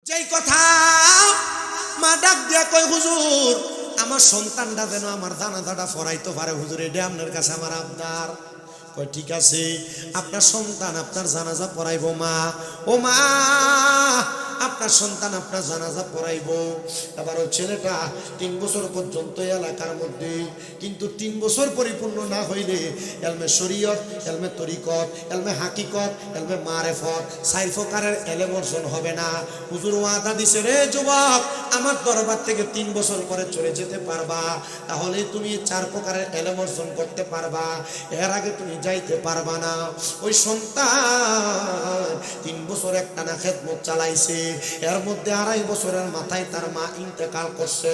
যেই কথা মা ডাক দিয়া কয়, হুজুর আমার সন্তানটা যেন আমার জানাজাটা পড়াইতে পারে হুজুর, এটা আপনার কাছে আমার আবদার। কয় ঠিক আছে, আপনার সন্তান আপনার জানাজা পড়াইবো মা। ও মা, আপনার সন্তান আপনার জানাজা পড়াইবো। এবার ওই ছেলেটা 3 বছর পর্যন্ত এলাকার মধ্যে, কিন্তু 3 বছর পরিপূর্ণ না হইলে এলমে শরীয়ত, এলমে তরিকত, এলমে হাকিকত, এলমে মারেফত 4 প্রকারের এলেম অর্জন হবে না। হুজুর ওয়াদা দিছে, রে যুবক, আমার দরবার থেকে 3 বছর পরে চলে যেতে পারবা, তাহলে তুমি 4 প্রকারের এলেম অর্জন করতে পারবা, এর আগে তুমি যাইতে পারবা না। ওই সন্তান 3 বছর একটানা খেদমত চালাইছে, এর মধ্যে 2.5 বছরের মাথায় তার মা ইন্তেকাল করছে।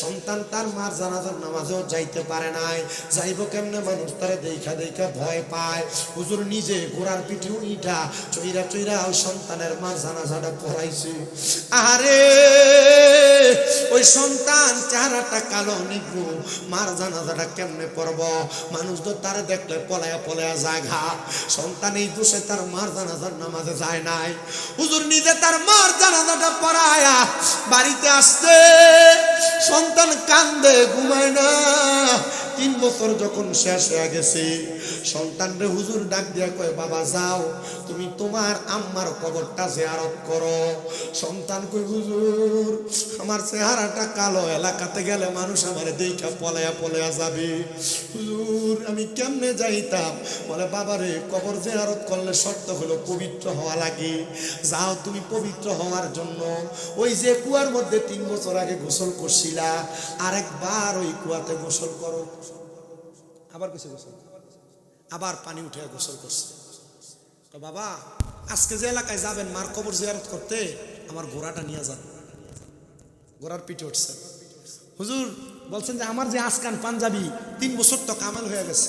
সন্তান তার মার জানাজার নামাজেও যাইতে পারে নাই। যাইব কেমনে? মানুষ তারে দেখা দেখা ভয় পায়। হুজুর নিজে ঘোড়ার পিঠে উঠা চইরা চইরা ওই সন্তানের মার জানাজাটা পড়াইছে। আরে ওই সন্তান চেহারাটা কালো নিগ্রু, মার জানাজাটা কেমনে পড়ব? মানুষ তো তার দেখলে পলায়া পলায়া যায় ঘা। সন্তান এই দোষে তার মার জানাজার নামাজে যায় নাই। হুজুর নিজে তার মার জানাজাটা পড়ায়া বাড়িতে আসছে, সন্তান কান্দে, ঘুমায় না। 3 বছর যখন শেষ হয়ে গেছে, সন্তান রে হুজুর ডাক দিয়া কয়, বাবা যাও তুমি তোমার আম্মার কবরটা জিয়ারত করো। সন্তান কই, হুজুর আমার চেহারাটা কালো, এলাকাতে গেলে মানুষ আমারে দেখা পলায়া পলায়া যাবে, হুজুর আমি কেমনে যাইতাম? বলে, বাবারে কবর জিয়ারত করলে শর্ত হলো পবিত্র হওয়া লাগে। যাও তুমি পবিত্র হওয়ার জন্য ওই যে কুয়ার মধ্যে 3 বছর আগে গোসল করছিলা, আরেকবার ওই কুয়াতে গোসল করো। আবার কিছু গোসল, আবার পানি উঠে গোসল করছে। তো বাবা আজকে যে এলাকায় যাবেন মার কবর জিয়ারত করতে, আমার ঘোড়াটা নিয়ে যান। ঘোড়ার পিঠে উঠছে। হুজুর বলছেন যে আমার যে আজকান পাঞ্জাবি 3 বছর তো কামাল হয়ে গেছে,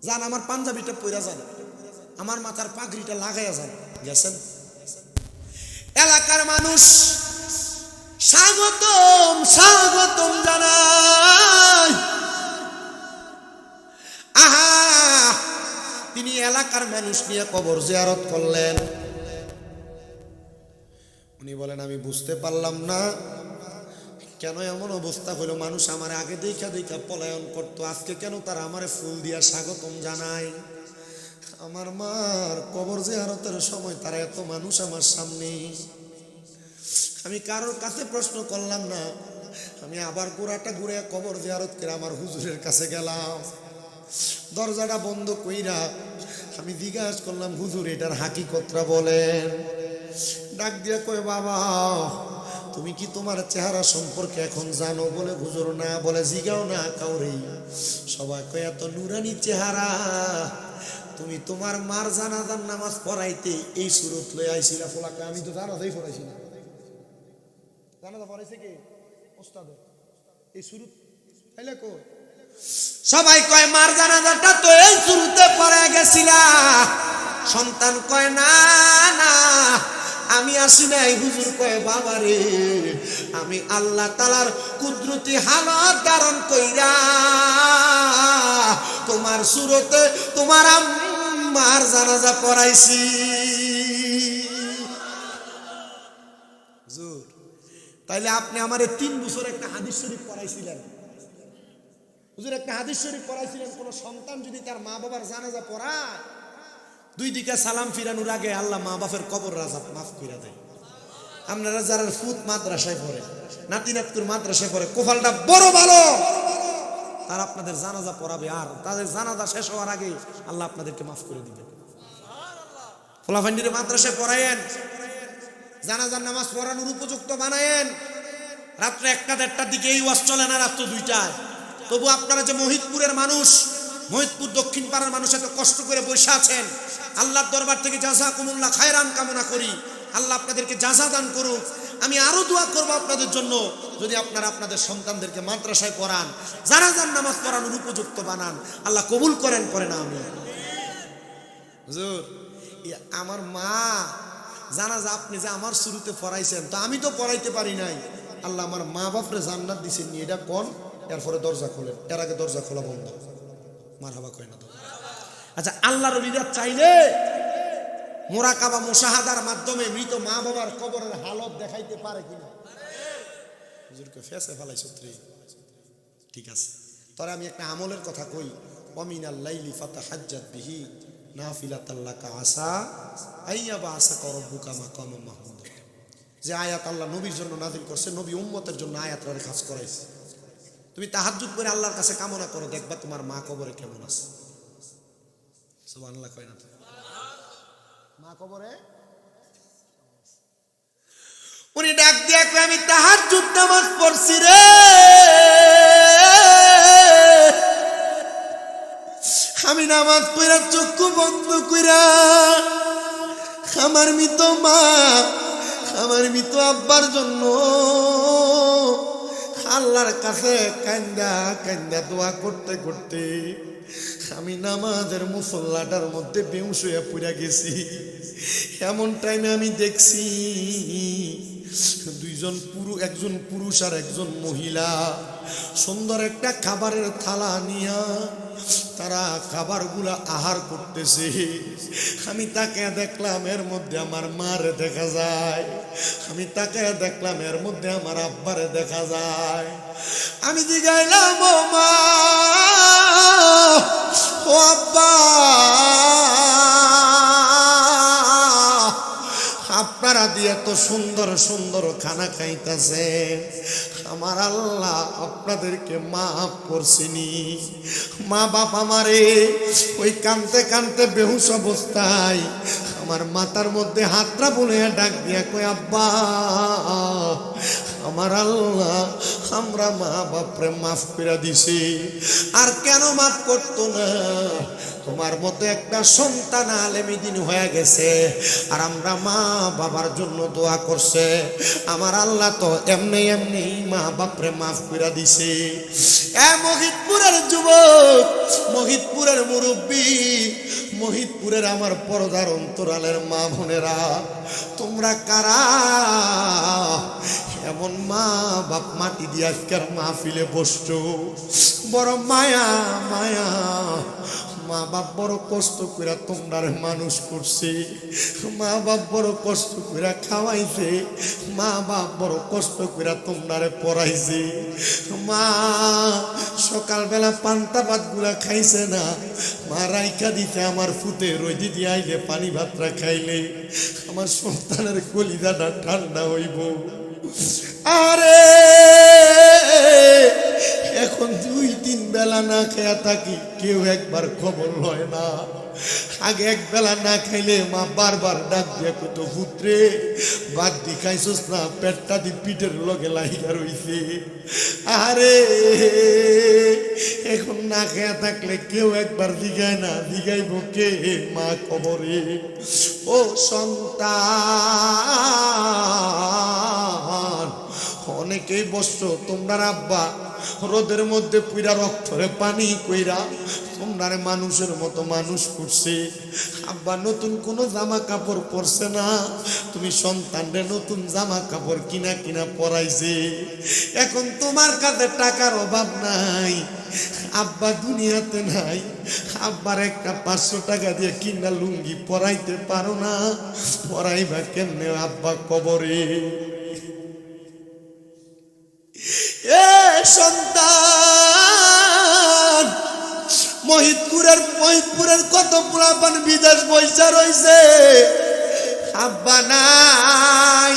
যান আমার পাঞ্জাবিটা পইরা যান, আমার মাথার পাগড়িটা লাগাইয়া যান। গেছেন। এলাকার মানুষ স্বাগতম স্বাগতম জানায়। আহা, তিনি এলাকার মানুষ নিয়ে কবর জিয়ারত করলেন। উনি বলেন, আমি বুঝতে পারলাম না কেন এমন অবস্থা হলো, মানুষ আমার আগে দেখা দেখা পলায়ন করতো, আজকে কেন তারা আমারে ফুল দিয়া স্বাগতম জানায়? আমার মার কবর জিয়ারতের সময় তারা এত মানুষ আমার সামনে, আমি কারোর কাছে প্রশ্ন করলাম না। আমি আবার গোড়াটা ঘুরে কবর জিয়ারত করে আমার হুজুরের কাছে গেলাম। দরজাটা বন্ধ কইরা আমি জিজ্ঞাসা করলাম, হুজুর এটার হাকিকতটা বলেন। ডাক দিয়া কয়, বাবা তুমি কি তোমার চেহারা সম্পর্কে এখন জানো? বলে, হুজুর না। বলে, জিগাও না কাউরে। সবাই কয়, এত নুরানি চেহারা, তুমি তোমার মার জানাজার নামাজ পড়াইতে এই সুরত লই আইছিলা? ফলাকে আমি তো জানাজাই পড়াইছি না। জানাজা পড়াইছে কে? ওস্তাদ। এই সুরত তাইলে কো সবাই কয় মার জানাজাটা তো এই শুরুতে পড়ে গেছিলা। সন্তান কয়, না না আমি আসি নাই। হুজুর কয়, বাবা রে আমি আল্লাহ তাআলার কুদরতি হালত ধারণ কইরা তোমার সুরতে তোমার আম্মার জানাজা পড়াইছি। হুজুর তাইলে আপনি আমারে 3 বছর একটা হাদিস শরীফ পড়াইছিলেন। হুজুর একটা হাদিস শরীফ পড়াইছিলেন, কোন সন্তান যদি তার মা বাবার জানাজা পড়ায়, 2 দিকে সালাম ফিরানোর আগে আল্লাহ মা বাপের কবর রাজাব মাফ করে দেয়। আপনারা যারা ফুত মাদ্রাসায় পড়ে, নাতিনাতকুর মাদ্রাসায় পড়ে, কোফালটা বড় ভালো, তারা আপনাদের জানাজা পড়াবে, আর তাদের জানাজা শেষ হওয়ার আগে আল্লাহ আপনাদেরকে মাফ করে দিবে। ফলাফান্ডির মাদ্রাসায় পড়ায়েন, জানাজার নামাজ পড়ানোর উপযুক্ত বানায়েন। রাত্রে 1টা-1:30টার দিকে এই ওয়াজ চলে না, রাত্র 2টায়। তবু আপনারা যে মহিদপুরের মানুষ, মহিদপুর দক্ষিণ পাড়ার মানুষ এত কষ্ট করে বসে আছেন, আল্লাহর দরবার থেকে জাযাকুমুল্লাহ খায়রান কামনা করি। আল্লাহ আপনাদেরকে জাযা দান করুক। আমি আরো দোয়া করব আপনাদের জন্য, যদি আপনারা আপনাদের সন্তানদেরকে মাদ্রাসায় পড়ান, জানাজার নামাজ পড়ানোর উপযুক্ত বানান, আল্লাহ কবুল করেন। আমি হুজুর আমার মা জানাজা আপনি যে আমার শুরুতে পড়াইছেন, তো আমি তো পড়াইতে পারি নাই, আল্লাহ আমার মা বাপরে জান্নাত দিছেন নি, এটা কোন? এরপরে দরজা খোলেন, এর আগে দরজা খোলা বন্ধ। মারহাবা কয় না তো? আচ্ছা, আল্লাহর ওলিরা চাইলে মুরাকাবা মুশাহাদার মাধ্যমে মৃত মা বাবার কবরের হালত দেখাইতে পারে কিনা? হুজুরকে ফেসে ফেলাই সূত্রে। ঠিক আছে, তবে আমি একটা আমলের কথা কই। ওয়ামিনাল লাইলি ফাতাহাজ্জাত বিহি নাফিলাতাল লাকা আসা আইয়াবা আসাকা রাব্বুকা মাকামাম মাহমুদ। যে আয়াত আল্লাহ নবীর জন্য নাযিল করছে, নবী উম্মতের জন্য আয়াতটারে খাস করাইছে। তুমি তাহাজ্জুদ করে আল্লাহর কাছে কামনা করো, দেখবা তোমার মা কবরে কেমন আছে। সুবহানাল্লাহ কয় না? মা কবরে উনি ডাক দিয়া কয়, আমি তাহাজ্জুদ নামাজ পড়ছি রে, আমি নামাজ পড়া চক্ষু বন্ধ কইরা আমার মৃত মা, আমার মৃত আব্বার জন্য আল্লাহর কাছে কান্দা কান্দা দোয়া করতে করতে আমি নামাজের মুসল্লাটার মধ্যে বেহুশ হয়ে পড়ে গেছি। এমন টাইমে আমি দেখছি একজন পুরুষ আর একজন মহিলা সুন্দর একটা খাবারের থালা নিয়া তারা খাবারগুলা আহার করতেছে। আমি তাকে দেখলাম, এর মধ্যে আমার মারে দেখা যায়। আমি তাকে দেখলাম, এর মধ্যে আমার আব্বারে দেখা যায়। আমি জিগাইলাম, ও মা, ও আব্বা, আপনারা দিয়ে এত সুন্দর সুন্দর খানা খাইতেছেন, আমার আল্লাহ আপনাদেরকে মাফ করছিনি? মা বাপ আমারে ওই কানতে কানতে বেহুশ অবস্থায় আমার মাথার মধ্যে হাতটা বলে ডাক দিয়া কই, আব্বা, আমার আল্লাহ আমরা মা বাপরে মাফ করে দিছি। আর কেন মাফ করতো না? তোমার মতো একটা সন্তান আলেমী দিন হয়ে গেছে, আর আমরা মা বাবার জন্য দোয়া করছে, আমার আল্লাহ তো এমনি এমনি মা বাপরে মাফ করে দিছে। মহিতপুরের যুবক, মহিতপুরের মুরব্বী, মহিতপুরের আমার পর্দার অন্তরালের মা বোনেরা, তোমরা কারা এমন মা বাপ মাটি দিয়ে আজকের মাহফিলে বসছো? বড় মায়া মায়া, মা বাপ বড় কষ্ট করে তোমরা মানুষ করছে, মা বাপ বড় কষ্ট করে খাওয়াইছে, মা বাপ বড় কষ্ট করে তোমরা পড়াইছে। মা সকালবেলা পান্তা ভাত গুলা খাইছে না, মা রাইখা দিতে আমার ফুটে রোদি দিয়ে আইলে পানি ভাতটা খাইলে আমার সন্তানের কলিজাটা ঠান্ডা হইব। আরে এখন 2-3 বেলা না খেয়া থাকি, কেউ একবার খবর লয় না। আগে এক বেলা না খাইলে মা বারবার ডাক দিয়া কত, পুত্রে ভাত দি খাইছস না? পেটটা দি পিঠের লগে লাইগা রইছে। আরে এখন না খেয়া থাকলে কেউ একবার দিগায় না, দিগাইব কে? মা কবরে। ও সন্তান, অনেকেই বসছো, তোমরা আব্বা রোদের মধ্যে পুরা রক্তরে পানি কইরা তোমরা মানুষের মতো মানুষ করছে। আব্বা নতুন কোনো জামা কাপড় পরছে না, তুমি সন্তানরে নতুন জামা কাপড় কিনা কিনা পরাইছে। এখন তোমার কাছে টাকার অভাব নাই, আব্বা দুনিয়াতে নাই, আব্বার একটা 500 টাকা দিয়ে কিনা লুঙ্গি পরাইতে পারো না, পরাইবা কেমনে আব্বা কবরে? এ সন্তান, মহিতপুরের কত পোলাপান বিদেশ বৈশা রইছে, আব্বা নাই।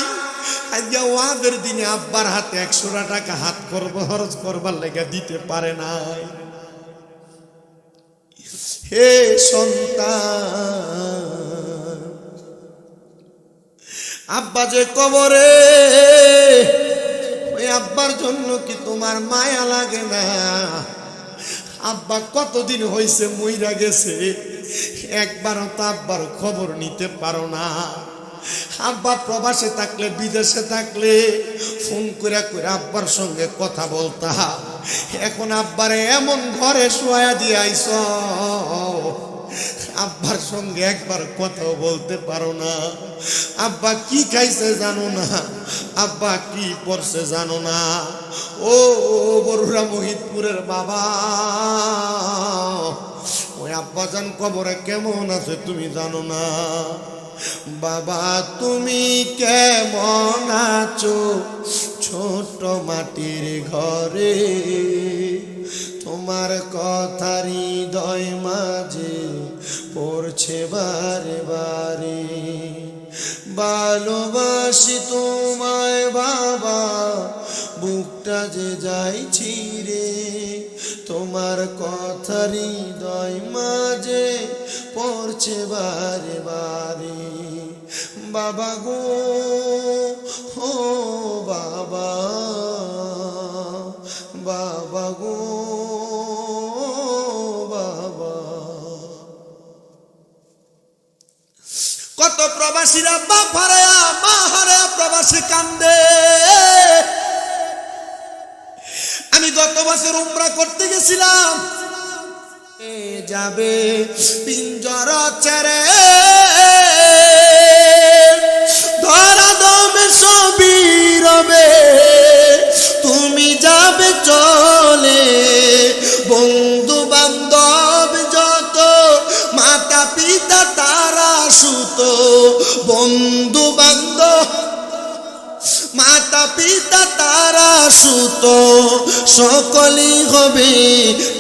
আজকে ওয়াদের দিনে আব্বার হাতে 100 টাকা হাত খরচ করবার লেগে দিতে পারে নাই। হে সন্তান, আব্বা যে কবরে, ওই আব্বার জন্য কি তোমার মায়া লাগে না? আব্বা কতদিন হয়েছে মইরা গেছে, একবারও তো আব্বার খবর নিতে পারো না। আব্বা প্রবাসে থাকলে, বিদেশে থাকলে ফোন করে করে আব্বার সঙ্গে কথা বলতা। এখন আব্বারে এমন ঘরে শোয়া দিয়ে আইস, আব্বার সঙ্গে একবার কথাও বলতে পারো না। আব্বা কি খাইছে জানো না, আব্বা কি পড়ছে জানো না। ও বরুরা মহিতপুরের বাবা, ওই ওই আব্বাজান কবরে কেমন আছে তুমি জানো না। বাবা তুমি কেমন আছো ছোট মাটির ঘরে, তোমার কথা হৃদয় মাঝে পড়ছে বারে বারে। ভালোবাসি তোমায় বাবা বুকটা যে যাই ছিঁড়ে, তোমার কথা হৃদয় মাঝে পড়ছে বারে বারে। বাবা গো ও বাবা, বাবা গো বাবা। কত প্রবাসীরা বাপ হারায়া মা হারায়া প্রবাসী কান্দে। আমি গত বছর উমরা করতে গেছিলাম, এ যাবে পিঞ্জর ছেড়ে ধরা দমে সবই রবে, তুমি যাবে চলে। বন্ধু বান্ধব যত মাতা পিতা তারা সুত, বন্ধু বান্ধব মাতা পিতা তারা সুত, সকলই হবে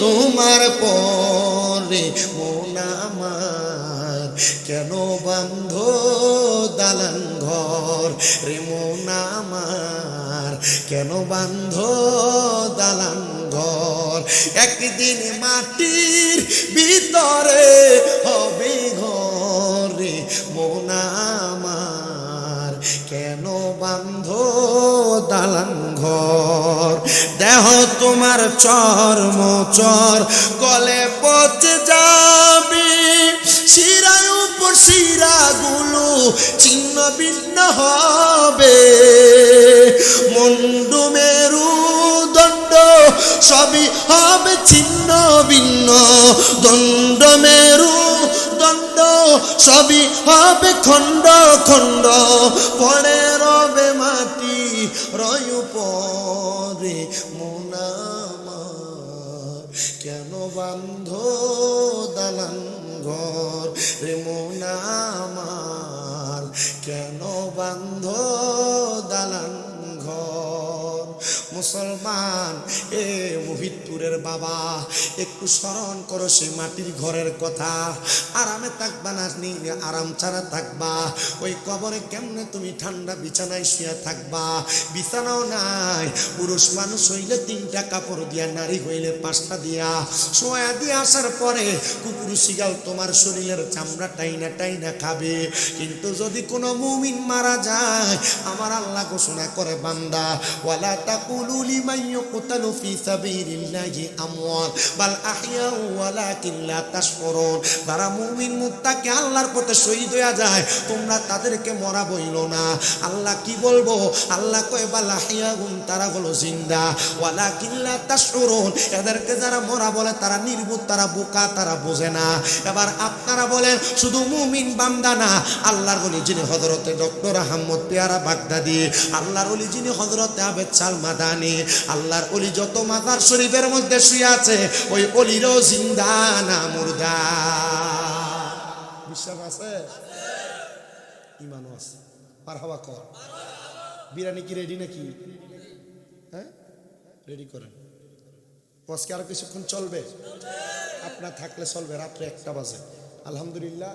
তোমার পরে। মন আমার কেন বান্ধ দালান ঘর রে, মন আমার কেন বান্ধ দালান ঘর। একদিন মাটির ভিতরে হবে ঘরে, মন আমার কেন বান্ধ দালান ঘর। দেহ তোমার চর্ম চর গলে পচে যাবে, শিরায় উপর শিরাগুলো ছিন্ন ভিন্ন হবে। মুন্ডু মেরু দণ্ড সবই হবে ছিন্ন ভিন্ন, দণ্ড মেরু দণ্ড সবই হবে খণ্ড খণ্ড। পড়ে রবে মাটি রয় পরে, মন আমার কেন বান্ধ দালান ঘর রে, মন আমার কেন বান্ধ দালান ঘর। মুসলমান এ মোহিতপুরের বাবা, একটু স্মরণ করো সেই মাটির ঘরের কথা। আরামে থাকবা না, আরাম ছাড়া থাকবা। ওই কবরে কেমনে তুমি ঠান্ডা বিছানায় শুয়ে থাকবা, বিছানাও নাই। পুরুষ মানুষ হইলে 3টা কাপড় দিয়া, নারী হইলে 5টা দিয়া শোয়া দিয়ে আসার পরে কুকুর শিগাল তোমার শরীরের চামড়া টাইনা টাইনা খাবে। কিন্তু যদি কোনো মুমিন মারা যায়, আমার আল্লাহ ঘোষণা করে বান্দা ওয়ালা তাকুলু লিমান ইউকতালু ফি সাবিলিল্লাহি আমওয়াত বাল আহইয়া ওয়ালাকিন লা তাশউরুন। যারা মুমিন মুত্তাকি আল্লাহর পথে শহীদ হয়ে যায়, তোমরা তাদেরকে মরা বইলো না। আল্লাহ কি বলবো? আল্লাহ কয় বাল আহইয়াহুম, তারা হলো জিন্দা, ওয়ালাকিন লা তাশউরুন, এদেরকে যারা মরা বলে তারা নির্বোধ, তারা বোকা, তারা বোঝে না। এবার আপনারা বলেন শুধু মুমিন বান্দা না, আল্লাহর ওলি যিনি হযরতে ডক্টর আহমদ পেয়ারা বাগদাদি, আল্লাহর ওলি যিনি হযরতে আবেদ সাল মাদানি, আল্লাহর ওলি যত মাজার শরীফের মধ্যে শুয়ে আছে, ওই ওলিরও জিন্দা না মুর্দা। বিশ্বাস আছে? ইমানও আছে। মারহাবা কর। বিরিয়ানি কি রেডি নাকি? হ্যাঁ, রেডি করেন। আজকে আরো কিছুক্ষণ চলবে, আপনার থাকলে চলবে। রাত্রে 1টা বাজে। আলহামদুলিল্লাহ,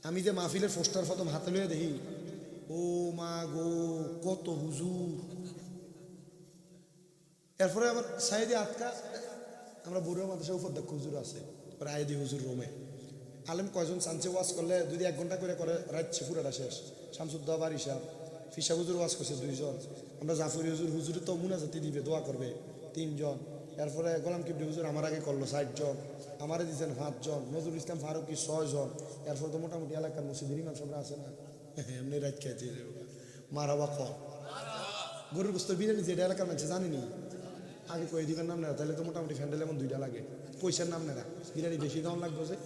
আমি যে মাহফিলের পোস্টার প্রথম হাতে লইয়া দেখি, ও মা গো কত হুজুর। এরপরে আবার সাইদে আটকা, আমরা বুড়ো মাদ্রাসা উপাধ্যক্ষ হুজুর আছে, আইদি হুজুর রোমে আলেম কয়জন চান্সে ওয়াজ করলে যদি 1 ঘন্টা করে করে রাখছে পুরাটা শেষ। শামসুদ্দা বাড়ি সাহেব, ফিসা হুজুর ওয়াজ করছে 2 জন। আমরা জাফরি হুজুর, হুজুর তো মুনাজাতি দিবে, দোয়া করবে 3 জন। এরপরে গোলাম কিবরি হুজুর আমার আগে করলো 60 জন, আমারে দিয়েছেন 5 জন, নজরুল ইসলাম ফারুকি 6 জন। এরপর তো মোটামুটি এলাকার মসজিদের ইমাম সাহেবরা আছে না, এমনি রাত খেয়েছে। মারহাবা কর। গরুর গোস্ত বিরিয়ানি যেটা এলাকার মানুষ জানেনি, আগে কই দিকের নাম নেরা, তাহলে তো মোটামুটি ফ্যান্ডেল এমন 2টা লাগে। পয়সার নাম নেরা, বিরিয়ানি বেশি দাম লাগবে যে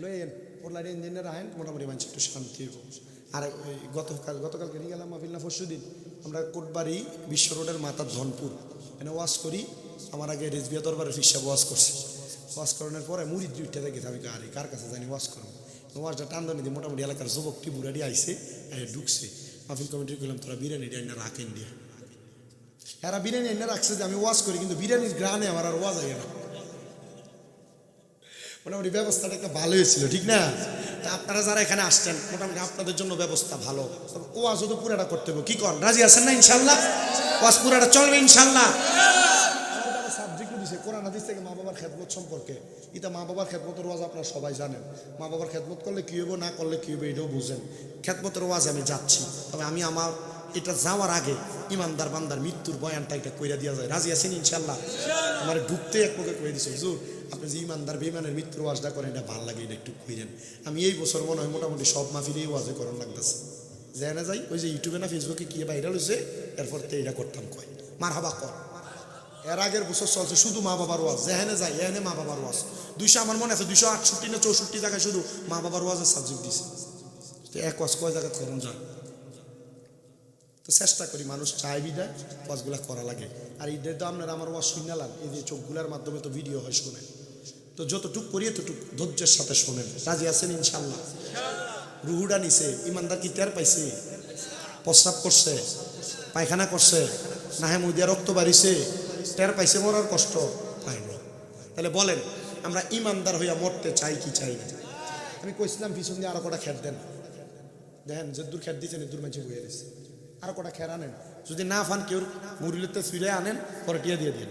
লইয়েন ওর ইঞ্জিনিয়ার আহেন, মোটামুটি মানুষ একটু শান্তি হইব। আর ওই গতকালকে নিয়ে গেলাম মাহফিল না, পরশুদিন আমরা কোটবাড়ি বিশ্ব রোডের মাথা ধনপুর, এনে ওয়াজ করি। আমার আগে রেজবিয়া দরবারে ফিসা ওয়াজ করছে, ওয়াজ করানোর পরে মুড়িদ দুইটা দেখে আমি গাড়ি কার কাছে জানি ওয়াজ করবো, ওয়াজটা টান্দনি দিয়ে মোটামুটি এলাকার যুবকটি বুড়াটি আইসে ঢুকছে। মাহফিল কমিটি করলাম তোরা বিরিয়ানি ডাইনা রাখেন দিয়ে, এরা বিরিয়ানি এনে রাখছে যে আমি ওয়াজ করি, কিন্তু বিরিয়ানির গ্রানে আমার আর ওয়াজ আগে না। মোটামুটি ব্যবস্থাটা একটা ভালো হয়েছিল, ঠিক না? তা আপনারা যারা এখানে আসছেন মোটামুটি আপনাদের জন্য ব্যবস্থা ভালো। ওয়াজও তো পুরাটা করতে হবে, কি করেন, রাজি আছেন না? ইনশাল্লাহ ওয়াজ পুরাটা চলবে ইনশাল্লাহ। সাবজেক্ট দিছে কোরআন হাদিস থেকে মা বাবার খেদমত সম্পর্কে। এটা মা বাবার খেদমতের ওয়াজ আপনারা সবাই জানেন, মা বাবার খেদমত করলে কী হইব না করলে কী হইব এটাও বুঝেন। খেদমতের ওয়াজ আমি যাচ্ছি, তবে আমি আমার এটা যাওয়ার আগে ইমানদার বান্দার মৃত্যুর বয়ানটা এটা কইরা দেওয়া যায়, রাজি আছেন ইনশাল্লাহ? আমার ঢুকতে এক পক্ষে কয়ে দিছে হুজুর আপনি যে ইমানদার বেঈমানের মৃত্যুর ওয়াজটা করেন এটা ভালো লাগে, এটা একটু কইরেন। আমি এই বছর মনে হয় মোটামুটি সব মাহফিলে এই ওয়াজে করণ লাগতেছে, যায় না যাই ওই যে ইউটিউবে না ফেসবুকে কি ভাইরাল হয়েছে এরপর তো এইটা করতাম, কয় মার হাবা কর। এর আগের বছর চলছে শুধু মা বাবার ওয়াজ, যেখানে যাই এখানে মা বাবার ওয়াজ। 200 আমার মনে আছে 268 না 64 জায়গায় শুধু মা বাবার ওয়াজের সাবজেক্ট দিছে। তো এক ওয়াজ কয় জায়গা করুন যান, তো চেষ্টা করি মানুষ চায় বিদায় ওয়াজগুলা করা লাগে। আর ঈদের তো আপনারা আমার ওয়াজ শুনালাম, এই যে চোখগুলার মাধ্যমে তো ভিডিও হয় শোনেন, তো যতটুক করি এতটুক ধৈর্যের সাথে শোনেন, রাজি আছেন ইনশাল্লাহ? রুহুডা নিছে, ইমানদার কি টের পাইছে? প্রস্রাব করছে, পায়খানা করছে, নাহে মুদিয়া রক্ত বাড়িছে, টের পাইছে মরার কষ্ট? পায়নি। তাহলে বলেন আমরা ইমানদার হইয়া মরতে চাই কি চাই না? আমি কইছিলাম পিছন দিয়ে আরো কটা খেট দেন, দেখেন যে দূর খেট দিয়েছেন দূর মানুষ বইয়ে দিচ্ছে, আরো কটা খের আনেন, যদি না ফান কেউ মুড়িলেতে ফিরে আনেন পরে টিয়া দিয়ে দিন।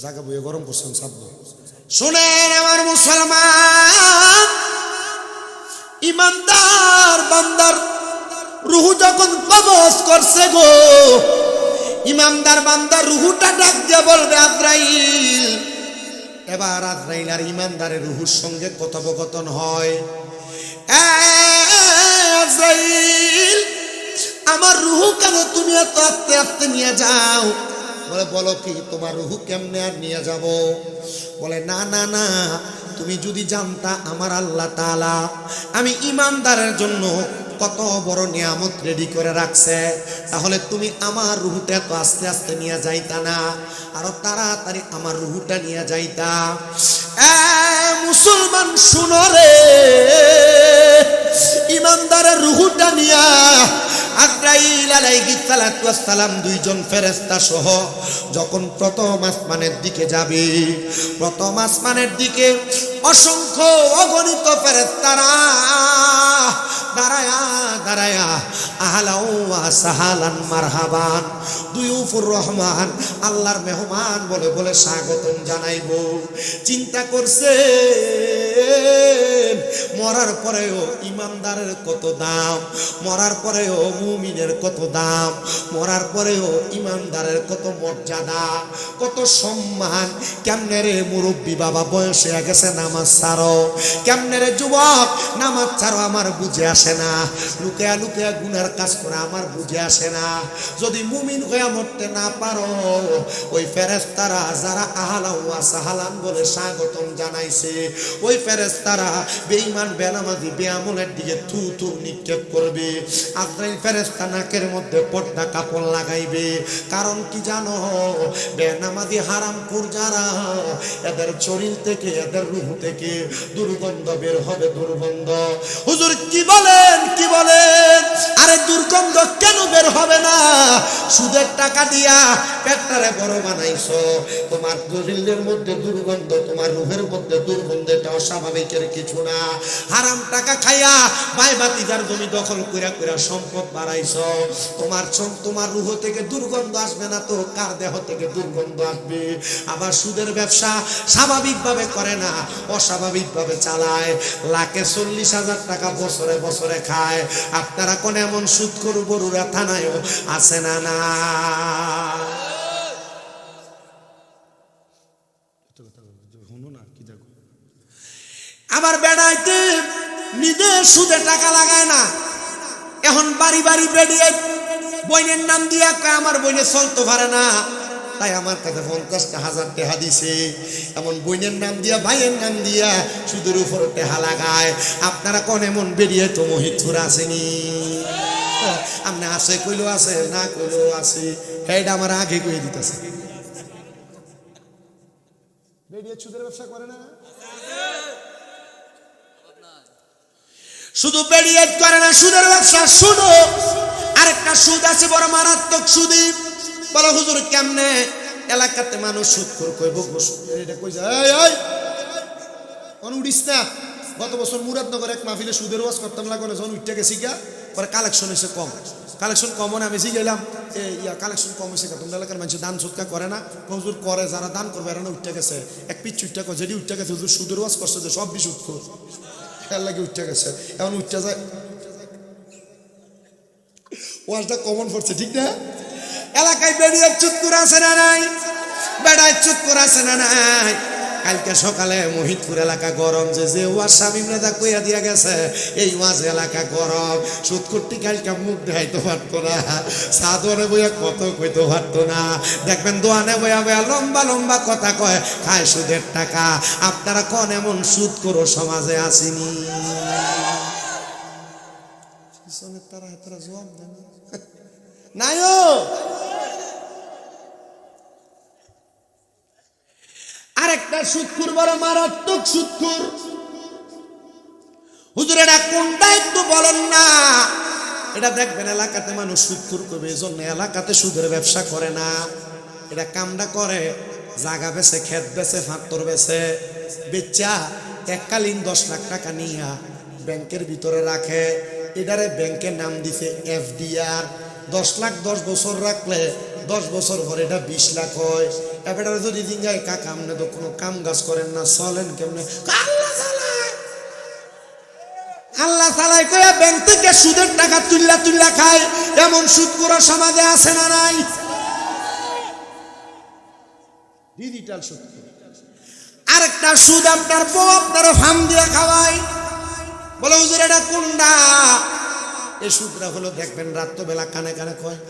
জায়গা বইয়ে গরম করছেন সাবধান। শোনেন আমার মুসলমান, ইমানদার বান্দার রুহু যখন কবজ করছে গো, ইমানদার বান্দার রুহুটা ডাক দিয়ে বলবে আজরাইল। এবার আজরাইল আর ইমানদারের রুহুর সঙ্গে কথোপকথন হয়, আজরাইল আমার রুহু কেন তুমি এত আস্তে আস্তে নিয়ে যাও? বলে বলো কি তোমার রুহু কেমনে আর নিয়ে যাব? বলে না না না, তুমি যদি জানতা আমার আল্লাহ তাআলা আমি ইমানদারের জন্য কত বড় নিয়ামত রেডি করে রাখছে, তাহলে তুমি আমার রুহুটা এত আস্তে আস্তে নিয়ে যাইতা না, আরো তাড়াতাড়ি আমার রুহুটা নিয়ে যাইতা। মুসলমান শুনো রে, ইমানদারের রুহুটা নিয়া আজরাইল আলাইহিস সালাতু ওয়াস সালাম দুইজন ফেরেশতা সহ যখন প্রথম আসমানের দিকে যাবে, প্রথম আসমানের দিকে অসংখ্য অগণিত ফেরেশতারা দাঁড়ায়া দাঁড়ায়া আহলাউ ওয়া সাহালান মারহাবান দুয়ুফুর রহমান আল্লাহর মেহমান বলে বলে স্বাগতম জানাইবো। চিন্তা করছে মরার পরেও ইমানদারের কত দাম, মরার পরেও মুমিনের কত দাম, মরার পরেও ইমানদারের কত মর্যাদা, কত সম্মান। কেমনে রে মুরব্বী বাবা বয়স হয়ে গেছে নামাজ ছাড়ো, কেমনে রে যুবক নামাজ ছাড়ো আমার বুঝে আসে না, লুকিয়া লুকিয়া গুনার কাজ করে আমার বুঝে আসে না। যদি মুমিন হয়ে মরতে না পারো, ওই ফেরেশতারা যারা আহলান ওয়া সাহালান বলে স্বাগতম জানাইছে, ওই ফেরেশতারা বেঈমান বেনামাজি বেআমলের দিকে থু থু নিক্ষেপ করবে। আজরাইল ফেরেশতা নাকের মধ্যে পর্দা কাপড় লাগাইবে, কারণ কি জানো? বেনামাজি হারামখোর যারা, এদের শরীর থেকে এদের রূহ থেকে দুর্গন্ধ বের হবে, দুর্গন্ধ। হুজুর কি বলেন কি বলেন? আরে দুর্গন্ধ কেন বের হবে না? সুদের টাকা দিয়া পেটটারে বড় বানাইছো, তোমার শরীরের মধ্যে দুর্গন্ধ, তোমার রূহের মধ্যে দুর্গন্ধ, এটা অস্বাভাবিকের কিছু না। হারাম টাকা খাইয়া ভাই বাতিজার জমি দখল কইরা কইরা সম্পদ বাড়াইছো, তোমার রূহ থেকে দুর্গন্ধ আসবে না তো কার দেহ থেকে দুর্গন্ধ আসবে? আবার সুদের ব্যবসা স্বাভাবিকভাবে করে না, অস্বাভাবিকভাবে চালায়, লাখে 40,000 টাকা বছরে বছরে খায়। আপনারা কোন এমন সুদ করু বড়ুরা থানায়ও আছে না? না আমার বেড়াইতে নিজে সুদে টাকা লাগায় না, এখন বাড়ি বাড়ি বেরিয়ে বইনের নাম দিয়া আমার বইনে চলতে পারে না, তাই আমার কাছে 50,000 টাকা দিছে। এমন বইনের নাম দিয়া ভাইয়ের নাম দিয়া সুদের উপর টাকা লাগায়। আপনারা কোন এমন বেরিয়ে তো মহিতপুর আসেনি? আপনি আছে কইলো আছে, না কইলো আছে, এইটা আমার আগে কইয়ে দিতেছে। বেরিয়ে সুদের ব্যবসা করে না, শুধু বেরিয়ে করে না সুদের ব্যবসা। শুনো, আরেকটা সুদ আছে বড় মারাত্মক সুদি। বলো হুজুর কেমনে? এলাকাতে মানুষ সুদ কইব, এটা কই যায় এই উঠিস না। গত বছর মুরাদনগর এক মাহফিলে সুদের ওয়াজ করতাম, লাগো না, যখন উঠতে গেছি গা, পরে কালেকশন হয়েছে কম। কালেকশন কম হনে আমি গেলাম, কালেকশন কম হয়েছে, তোমরা এলাকার মানুষ দান সুদকা করে না? হুজুর করে, যারা দান করবে এরা উঠতে গেছে, এক পিচ উঠতে কর, যেটি উঠতে গেছে হুজুর সুদের ওয়াজ করছে যে সব বিষ উঠত, এর লাগে উঠতে গেছে। এখন উঠতে যায়, ওয়াজটা কমন পড়ছে, ঠিক না? এলাকায় বেরিয়ে চুতকুর আছে না নাই? বেড়ায় চুতকুর আছে না নাই? কালকে সকালে মহিতপুর এলাকা গরম, যে ওয়াজ শামীম রাজা কইয়া দিয়া গেছে, এই ওয়াজ এলাকা গরম। সুদকুরটি কালকে মুখ দেখাইতে পারতো না, সাদরে বইয়া কত কইতে পারতো না। দেখবেন দোয়ানে বইয়া বইয়া লম্বা লম্বা কথা কয়, খায় সুদের টাকা। আপনারা কোন এমন সুদ করো সমাজে আসেনি? তারা জবাব দেন নাইও। আরেকটা সুদখোর, বড় মারাত্মক সুদখোর। হুজুর এটা কোনটা একটু বলেন না? এটা দেখবেন এলাকাতে মানুষ সুদখোর করবে, এই জন্য এলাকাতে সুদের ব্যবসা করে না। এটা কামটা করে, জাগা বেছে, ক্ষেত বেছে, ফাত্তর বেছে, বেচা এককালীন 10 লাখ টাকা নিয়া ব্যাংকের ভিতরে রাখে। এটারে ব্যাংকের নাম দিছে FDR। 10 লাখ 10 বছর রাখলে 10 বছর পরে এটা 20 লাখ হয়। এবারে যদি দিন যায়, কাকা আপনি তো কোনো কাম কাজ করেন না, চলেন কেমনে? আল্লাহ তাআলাই কইয়া ব্যাংক থেকে সুদের টাকা তুল্লা তুল্লা খায়। এমন সুদখোর সমাজে আছে না নাই? ডিজিটাল সুদ। আরেকটা সুদ, আপনার বউ আপনার ফার্ম দিয়ে খাওয়ায়। বলে হুজুর এটা কোনটা? এই সুদরা হলো, দেখবেন রাত্রবেলা কানে কানে কয়,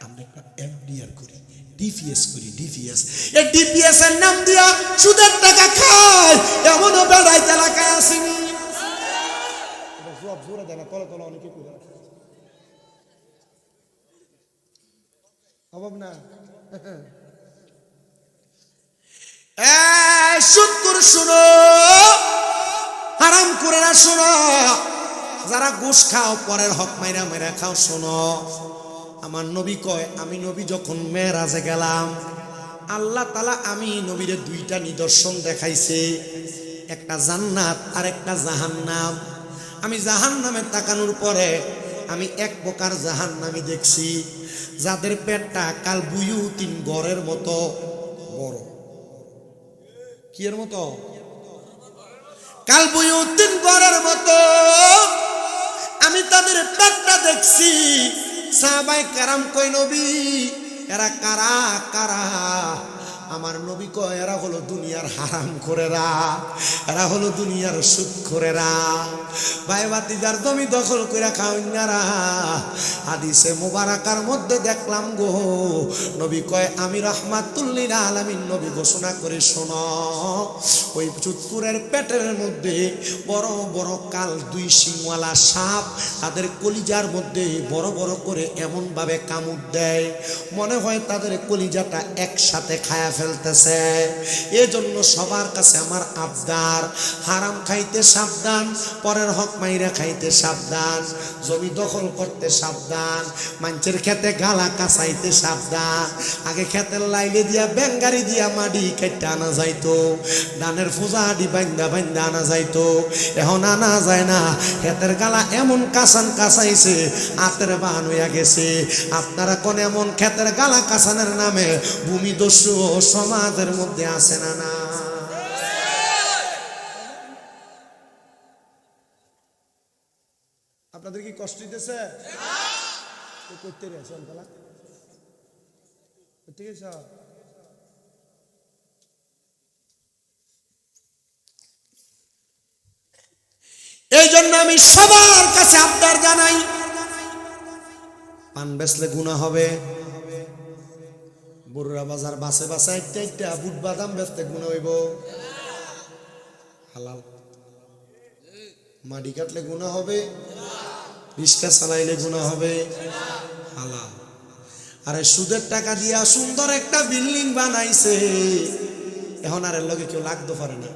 আমরা একটা FDR করি, DPS করি, DPS। এই DPS এর নাম দিয়া সুদের টাকা খায়, এমনও বেড়াই এলাকায় আসেনি। জবাব জোরে দেয় না, তলে তলে অনেকে কইরা অভাব না। সুদখোর শুনো, হারাম করে না শুনো, যারা ঘুষ খাও, পরের হক মাইরা মাইরা খাও, শোনো। আমার নবী কয়, আমি নবী যখন মেরাজে গেলাম, আল্লাহ তাআলা আমি নবীরে 2টা নিদর্শন দেখাইছে, একটা জান্নাত আর একটা জাহান্নাম। আমি জাহান্নামে তাকানোর পরে আমি এক প্রকার জাহান্নামী দেখছি, যাদের পেটটা কাল বুয়ুতিন গড়ের মতো বড়। কি এর মতো? কাল বুয়ুতিন গড়ের মতো। আমি তাদের পেটটা দেখছি। সাহাবায়ে কেরাম কই, নবী এরা কারা কারা? আমার নবী কয়, এরা হলো দুনিয়ার হারাম খোরেরা, এরা হলো দুনিয়ার সুদখোরেরা। ভাই ভাতিজার জমি দখল করে খাওয়াইনারা। হাদিসে মুবারাকার মধ্যে দেখলাম গো, নবী কয় আমি রাহমাতুল লিল আলামিন, নবী ঘোষণা করে শোনো, ওই সুদখোরের পেটের মধ্যে বড় বড় কাল 2 শিংওয়ালা সাপ তাদের কলিজার মধ্যে বড় বড় করে এমন ভাবে কামড় দেয়, মনে হয় তাদের কলিজাটা একসাথে খায়া ফেলতেছে। এজন্য সবার কাছে আমার আবদার, হারাম খাইতে সাবধান, পরের হক মাইরা খাইতে সাবধান, জমি দখল করতে সাবধান, মানুষের খেতে গালা কাঁচাইতে সাবধান। আগে খেতের লাইলে দিয়া বেঙ্গারি দিয়া মাটি কেটে আনা যাইতো, ধানের ফুজা আডি বান্দা বান্দা আনা যাইতো, এখন আনা যায় না। খেতের গালা এমন কাঁচান কাঁচাইছে, হাতের বান হইয়া গেছে। আপনারা কোন এমন খেতের গালা কাঁচানের নামে ভূমিদস্যু সমাজের মধ্যে আছে না না? আপনাদের কি কষ্ট দিতেছে? করতে এই জন্য আমি সবার কাছে আবদার জানাই, পান বেচলে গুনাহ হবে, বড়ুরা বাজার বাসে বাসে একটা বুট বাদাম বেচতে গুনাহ হইব, হালাল মাটি কাটলে গুনাহ হবে, রিস্কা চালাইলে গুনাহ হবে, হালাল। আরে সুদের টাকা দিয়া সুন্দর একটা বিল্ডিং বানাইছে, এখন আর এর লগে কেউ লাগতে পারে না।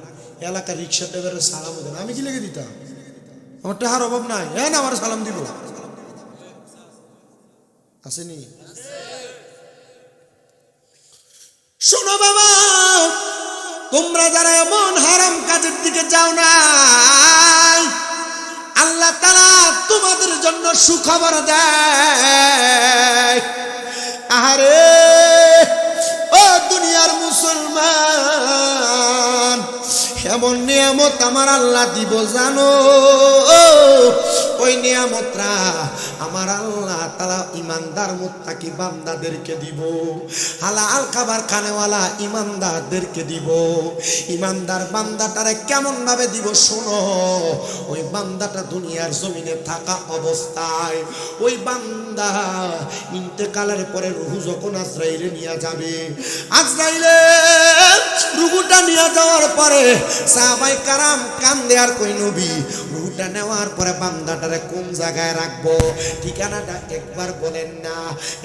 এলাকার রিক্সা ড্রাইভারের সালাম দেন, আমি কি লেগে দিতাম? আমার টাকার অভাব নাই, হ্যাঁ না আমার সালাম দিব, আসেনি? শোনো বাবা, তোমরা যারা এমন হারাম কাজের দিকে যাও না, আল্লাহ তাআলা তোমাদের জন্য সুখবর দেয়। আহারে ও দুনিয়ার মুসলমান, এমন নিয়ামত আমার আল্লাহ দিব জানো, ওই নিয়ামতরা আমার আল্লাহ তাআলা ইমানদার মুত্তাকি বান্দাদেরকে দিব, হালাল খাবার খানেওয়ালা ইমানদারদেরকে দিব। ইমানদার বান্দাটারে কেমন ভাবে দিব শোনো, ওই বান্দাটা দুনিয়ার জমিনে থাকা অবস্থায় ওই বান্দা ইন্তেকালের পরে রূহ যখন আজরাইলে নিয়ে যাবে, আজরাইলে রূহটা নিয়ে যাওয়ার পরে সাহাবায়ে কারাম কান্দে আর কই নবী রূহটা নেওয়ার পরে বান্দাটারে কোন জায়গায় রাখবো, ঠিকানাটা একবার বলেন না।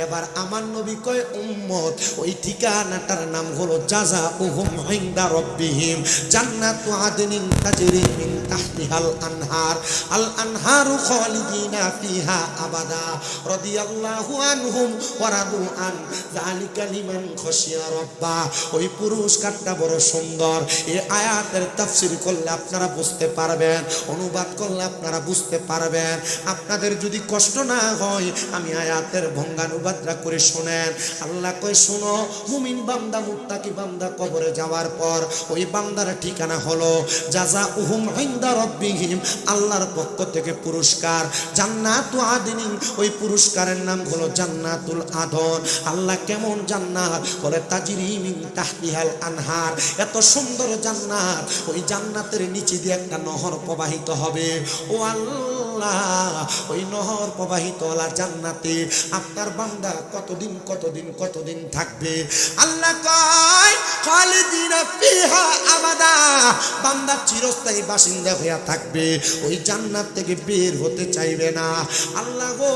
এবার আমার নবী কয় উম্মত ওই ঠিকানাটার নাম হলো জাযাউহুম ইনদা রাব্বিহিম জান্নাতু আদনিন তাজরি মিন তাহতিহাল আনহার, আল আনহারু খালিদিনা ফিহা আবাদা রাদিয়াল্লাহু আনহুম ওয়া রাদু আন যালিকা লিমান খাশিয়া রাব্বা। ওই পুরস্কারটা বড় সুন্দর। এই আয়াতের তাফসীর করলে আপনারা বুঝতে পারবেন, অনুবাদ করলে আপনারা বুঝতে পারবেন। আপনাদের যদি কষ্ট না হয় আমি আয়াতের ভঙ্গানুবাদটা করে শোনেন। আল্লাহ কয় শোনো, মুমিন বান্দা মুত্তাকি বান্দা কবরে যাওয়ার পর ওই বান্দার ঠিকানা হলো জাযাউহুম ইনদা রাব্বিহিম, আল্লাহর পক্ষ থেকে পুরস্কার জান্নাতু আদনিন, ওই পুরস্কারের নাম হলো জান্নাতুল আদন। আল্লাহ কেমন জান্নাত বলে তাজরি মিন তাহতিহাল আনহার, এত সুন্দর জান্নাত, ওই জান্নাতের নিচে দিয়ে একটা নহর প্রবাহিত হবে। ও আল্লাহ, ওই নহর প্রবাহিত হলা জান্নাতে আপনার বান্দা কতদিন কতদিন কতদিন থাকবে? আল্লাহ কয় খালিদিনা ফিহা আবাদা, বান্দা চিরস্থায়ী বাসিন্দা হইয়া থাকবে, ওই জান্নাত থেকে বের হতে চাইবে না। আল্লাহ গো,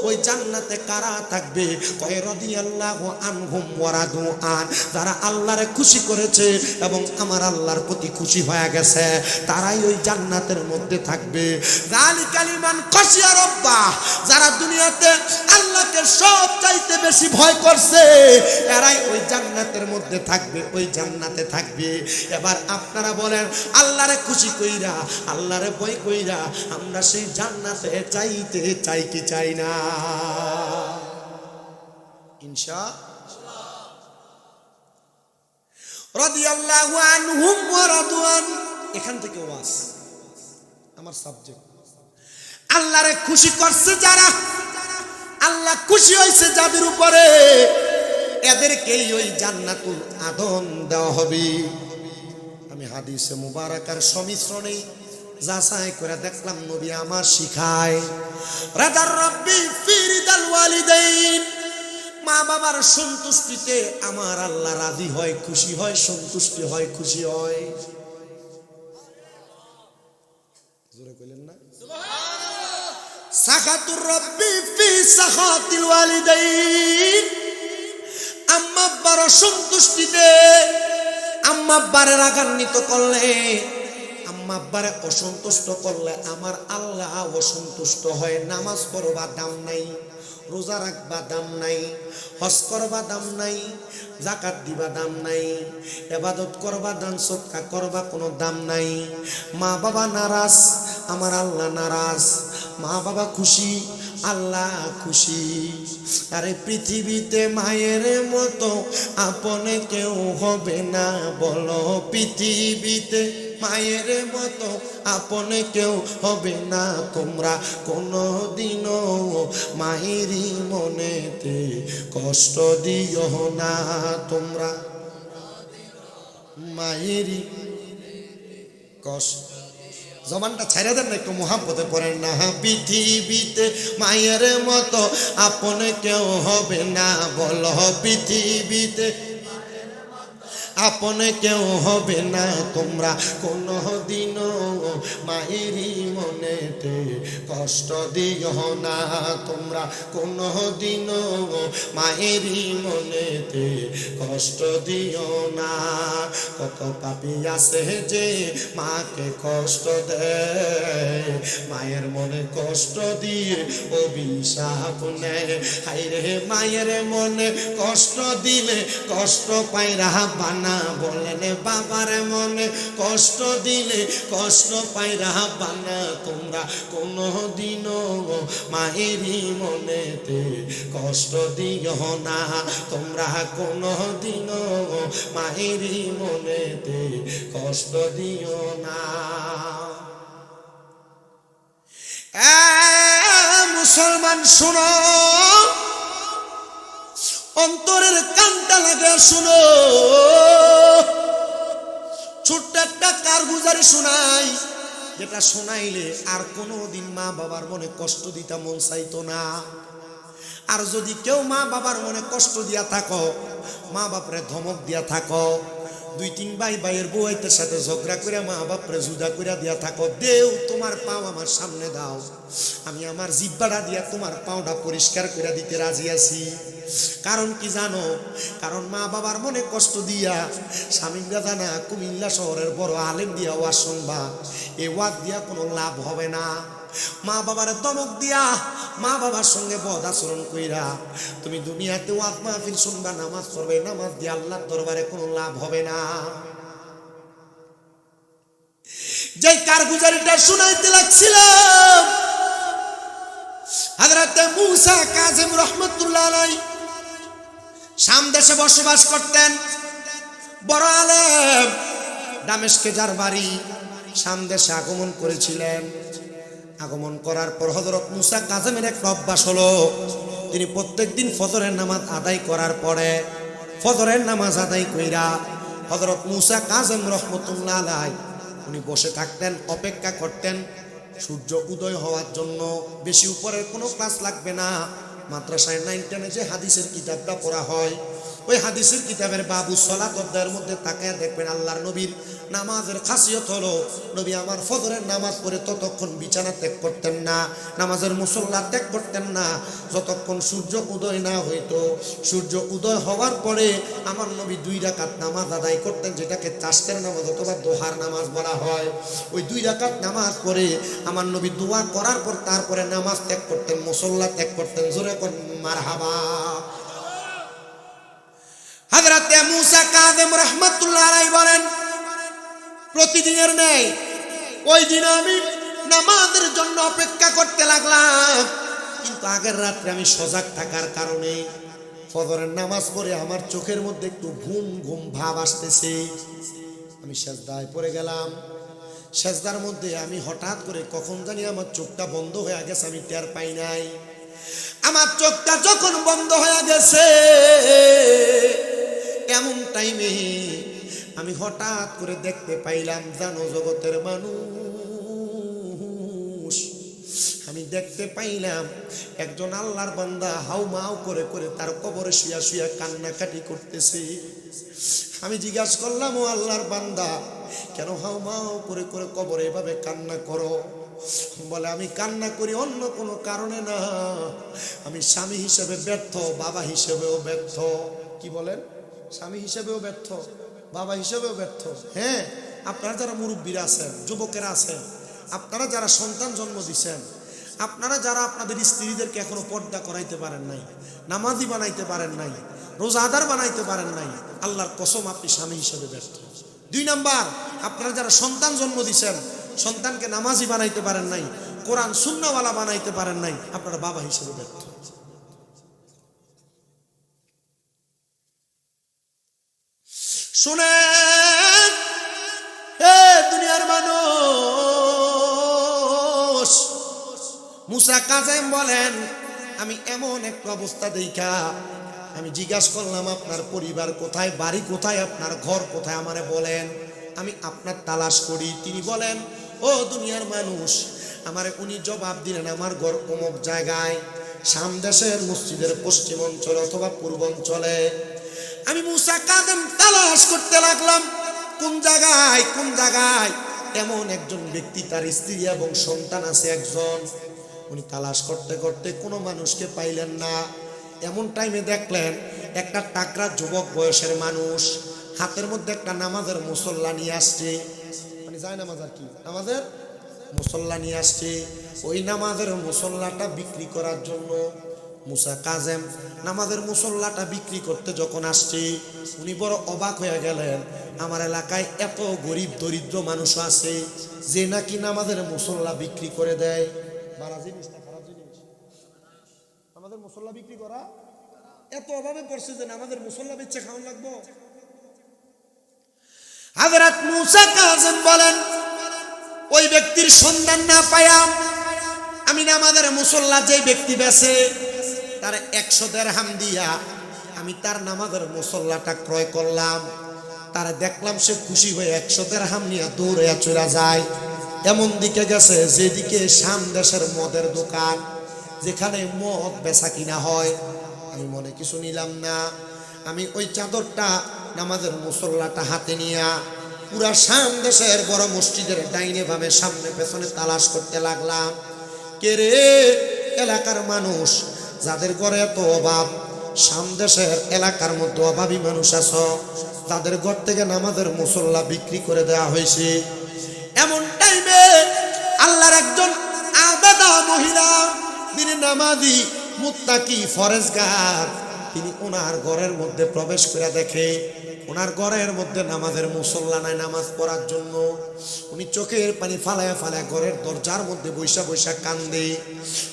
ওই জান্নাতে কারা থাকবে? কয় রাদিয়াল্লাহু আনহুম ওয়া রাদু আন, যারা আল্লাহরে খুশি করেছে এবং আমার আল্লাহর প্রতি খুশি হয়ে গেছে, তারাই ওই জান্নাতের মধ্যে থাকবে। যালিকা লিমান খাশিয়া রাব্বা, যারা দুনিয়াতে আল্লাহকে সব চাইতে বেশি ভয় করছে, এরাই ওই জান্নাতের মধ্যে থাকবে, ওই জান্নাতে থাকবে। এবার আপনারা বলেন, আল্লাহরে খুশি কইরা আল্লাহরে ভয় কইরা আমরা সেই জান্নাতে চাইতে চাই কি চাই না? ইনশাআল্লাহ। রাদিয়াল্লাহু আনহুম ওয়া রাদু আন, এখান থেকে ওয়াজ আমার সাবজেক্ট। আল্লাহরে খুশি করছে যারা, আল্লাহ খুশি হয়েছে যাদের উপরে, এদেরকেই ওই জান্নাতুল আদন দেওয়া হবে। আমি হাদিসে মুবারাকার সমিশ্রণে যাচাই করে দেখলাম নবী আমার শিখায় রাদার রাব্বি ফি রিদাল ওয়ালিদাইন, মা বাবার সন্তুষ্টিতে আমার আল্লাহ রাজি হয়, খুশি হয়, সন্তুষ্টি হয়, খুশি হয়। জোরে কইলেন না? সাখাতুর রাব্বি ফি সাখাতিল ওয়ালিদাইন, আম্মা আব্বার সন্তুষ্টিতে, আম্মা আব্বারে রাগান্বিত করলে, আম্মা আব্বারে অসন্তুষ্ট করলে আমার আল্লাহ অসন্তুষ্ট হয়। নামাজ পড়বা দাম নাই, রোজা রাখবা দাম নাই, হজ করবা দাম নাই, যাকাত দিবা দাম নাই, ইবাদত করবা, দান সদকা করবা, কোনো দাম নাই। মা বাবা নারাজ, আমার আল্লাহ নারাজ। মা বাবা খুশি, আল্লাহ খুশি। আরে পৃথিবীতে মায়ের মতো আপনে কেউ হবে না, বলো পৃথিবীতে মায়ের মতো আপনে কেউ হবে না। তোমরা কোনোদিনও মায়েরই মনেতে কষ্ট দিও না, তোমরা মায়েরই কষ্ট। জবানটা ছাইরা দেন না, একটু মুহাব্বতে পড়েন না। পৃথিবীতে মায়ের মতো আপনে কেউ হবে না, বলো পৃথিবীতে আপনে কেউ হবে না তোমরা কোনো দিনও মায়েরই মনেতে কষ্ট দিও না তোমরা কোনো দিনও মায়েরই মনেতে কষ্ট দিও না কত পাপী আছে যে মাকে কষ্ট দেয় মায়ের মনে কষ্ট দিয়ে অভিশাপ নেয় হায়রে মায়ের মনে কষ্ট দিলে কষ্ট পায় রাব্বানা বলেন বাবার মনে কষ্ট দিলে কষ্ট পায় রাব্বানা তোমরা কোনো দিনও মায়েরই মনেতে কষ্ট দিও না তোমরা কোনো দিনও মায়েরই মনেতে কষ্ট দিও না মুসলমান শোনো অন্তরের কানটা লাগে শুনো ছোট্ট একটা কারগুজারি শোনাই যেটা শোনাইলে আর কোনোদিন মা বাবার মনে কষ্ট দিতে মন চাইতো না আর যদি কেউ মা বাবার মনে কষ্ট দিয়া থাকো মা বাপরে ধমক দিয়া থাকো দুই তিন ভাইয়ের বউয়ের সাথে ঝগড়া করে মা বাপরে জুদা করে দিয়া থাকো দেও তোমার পাও আমার সামনে দাও আমি আমার জিহ্বাটা দিয়া তোমার পাওটা পরিষ্কার করে দিতে রাজি আছি কারণ কি জানো কারণ মা বাবার মনে কষ্ট দিয়া স্বামীরা জানা কুমিল্লা শহরের বড় আলেম দিয়া ওয়াজ শুনবা এই ওয়াজ দিয়া কোনো লাভ হবে না মা বাবার দমক দিয়া মা বাবার সঙ্গে বদ আচরণ কইরা তুমি দুনিয়াতে ওয়াজ মাহফিল শুনবা নামাজ পড়বে নামাজ দিয়ে আল্লাহর দরবারে কোনো লাভ হবে না যে কারগুজারিটা শুনাইতে লাগছিলাম হযরত মূসা কাযিম রাহমাতুল্লাহ আলাইহি শাম দেশে বসবাস করতেন বড় আলেম দামেস্কে যার বাড়ি শাম দেশে আগমন করেছিলেন আগমন করার পর হযরত মূসা কাযিমের এক অভ্যাস হলো তিনি প্রত্যেকদিন ফজরের নামাজ আদায় করার পরে ফজরের নামাজ আদায় কইরা হযরত মূসা কাযিম রাহমাতুল্লাহ আলাইহি উনি বসে থাকতেন অপেক্ষা করতেন সূর্য উদয় হওয়ার জন্য বেশি উপরের কোনো ক্লাস লাগবে না মাদ্রাসায় 9 10 যে হাদিসের কিতাবটা পড়া হয় ওই হাদিসের কিতাবের বাবু সালাত অধ্যায়ের মধ্যে তাকায় দেখবেন আল্লাহর নবীর নামাজের খাসিয়ত হলো নবী আমার ফজরের নামাজ পড়ে ততক্ষণ বিছানা ত্যাগ করতেন না নামাজের মুসল্লা ত্যাগ করতেন না যতক্ষণ সূর্য উদয় না হইতো সূর্য উদয় হওয়ার পরে আমার নবী 2 রাকাত নামাজ আদায় করতেন যেটাকে তাশতের নামাজ অথবা দোহার নামাজ বলা হয় ওই 2 রাকাত নামাজ পড়ে আমার নবী দোয়া করার পর তারপরে নামাজ ত্যাগ করতেন মুসল্লা ত্যাগ করতেন জোরে কোন মারহাবা হযরত মূসা কাযিম রাহমাতুল্লাহ আলাইহি বলেন প্রতিদিনের ন্যায় ওই দিন আমি নামাজের জন্য অপেক্ষা করতে লাগলাম কিন্তু আগের রাতে আমি সজাগ থাকার কারণে ফজরের নামাজ পড়ে আমার চোখের মধ্যে একটু ঘুম ঘুম ভাব আসতেছে আমি সিজদায় পড়ে গেলাম সিজদার মধ্যে আমি হঠাৎ করে কখন জানি আমার চোখটা বন্ধ হয়ে গেছে আমি টের পাই নাই আমার চোখটা যখন বন্ধ হয়ে গেছে এমন টাইমে আমি হঠাৎ করে দেখতে পাইলাম জানো জগতের মানুষ আমি দেখতে পাইলাম একজন আল্লাহর বান্দা হাউমাউ করে করে তার কবরে শুয়া শুয়া কান্নাকাটি করতেছে আমি জিজ্ঞাসা করলাম ও আল্লাহর বান্দা কেন হাউমাউ করে করে কবরে এভাবে কান্না করো বলে আমি কান্না করি অন্য কোনো কারণে না আমি স্বামী হিসেবে ব্যর্থ বাবা হিসেবেও ব্যর্থ কি বলেন স্বামী হিসেবেও ব্যর্থ বাবা হিসেবেও ব্যর্থ হ্যাঁ আপনারা যারা মুরব্বীরা আছেন যুবকেরা আছেন আপনারা যারা সন্তান জন্ম দিচ্ছেন আপনারা যারা আপনাদের স্ত্রীদেরকে এখনো পর্দা করাইতে পারেন নাই নামাজি বানাইতে পারেন নাই রোজাদার বানাইতে পারেন নাই আল্লাহর কসম আপনি স্বামী হিসেবে ব্যর্থ 2 নাম্বার আপনারা যারা সন্তান জন্ম দিচ্ছেন সন্তানকে নামাজি বানাইতে পারেন নাই কোরআন সুন্নাহওয়ালা বানাইতে পারেন নাই আপনারা বাবা হিসেবে ব্যর্থ শুনেন হে দুনিয়ার মানুষ মূসা কাযিম বলেন আমি এমন একটা অবস্থা দেখা আমি জিজ্ঞাসা করলাম আপনার পরিবার কোথায় বাড়ি কোথায় আপনার ঘর কোথায় আমারে বলেন আমি আপনার তালাশ করি তিনি বলেন ও দুনিয়ার মানুষ আমারে উনি জবাব দিলেন আমার ঘর অমুক জায়গায় শাম দেশের মসজিদের পশ্চিম অঞ্চলে অথবা পূর্ব অঞ্চলে আমি মুসা কাযেম তালাশ করতে লাগলাম কোন জায়গায় এমন একজন ব্যক্তি, তার স্ত্রী এবং সন্তান আছে একজন। উনি তালাশ করতে করতে কোনো মানুষকে পাইলেন না। এমন টাইমে দেখলেন একটা টাকরা যুবক বয়সের মানুষ হাতের মধ্যে একটা নামাজের মুসল্লা নিয়ে আসছে। মানে যায় নামাজ আর কি, নামাজের মুসল্লা নিয়ে আসছে। ওই নামাজের মুসল্লাটা বিক্রি করার জন্য মুসা কাযেম নামাজের মুসল্লাটা বিক্রি করতে যখন আসছে, উনি বড় অবাক হয়ে গেলেন। আমার এলাকায় এত গরিব দরিদ্র মানুষ আছে যে নাকি নামাজের মুসল্লা বিক্রি করে দেয়। বাড়া জিনিস না খারাপ জিনিস? আমাদের মুসল্লা বিক্রি করা এত অভাবে পড়ছে যে আমাদের মুসল্লা বেচে খাওয়ান লাগবো। হযরত মুসা কাযেম বলেন, ওই ব্যক্তির সন্ধান না পাইয়া আমি নামাজের মুসল্লা যে ব্যক্তি বেচে তার 100 দিরহাম দিয়া আমি তার নামাজের মুসল্লাটা ক্রয় করলাম। তারা দেখলাম সে খুশি হয়ে 100 দিরহাম নিয়ে দৌড়ে চলে যায়। এমন দিকে গেছে যেদিকে শাম দেশের মদের দোকান, যেখানে মদ বেচা কিনা হয়। আমি মনে কিছু নিলাম না, আমি ওই চাদরটা নামাজের মুসল্লাটা হাতে নিয়ে পুরা শাম দেশের বড় মসজিদের ডাইনে বামে সামনে পেছনে তালাশ করতে লাগলাম। কে রে এলাকার মানুষ যাদের ঘরে এত অভাব, শাম দেশের এলাকার মধ্যে অভাবী মানুষ আছে, তাদের ঘর থেকে নামাজের মুসল্লা বিক্রি করে দেওয়া হয়েছে। এমন টাইমে আল্লাহর একজন আবেদা মহিলা, তিনি নামাজি মুত্তাকি ফরেজগার, তিনি ওনার ঘরের মধ্যে প্রবেশ করে দেখে ওনার ঘরের মধ্যে নামাজের মুসল্লা নাই নামাজ পড়ার জন্য। উনি চোখের পানি ফালায় ফালায় ঘরের দরজার মধ্যে বৈশা বৈশা কান্দে।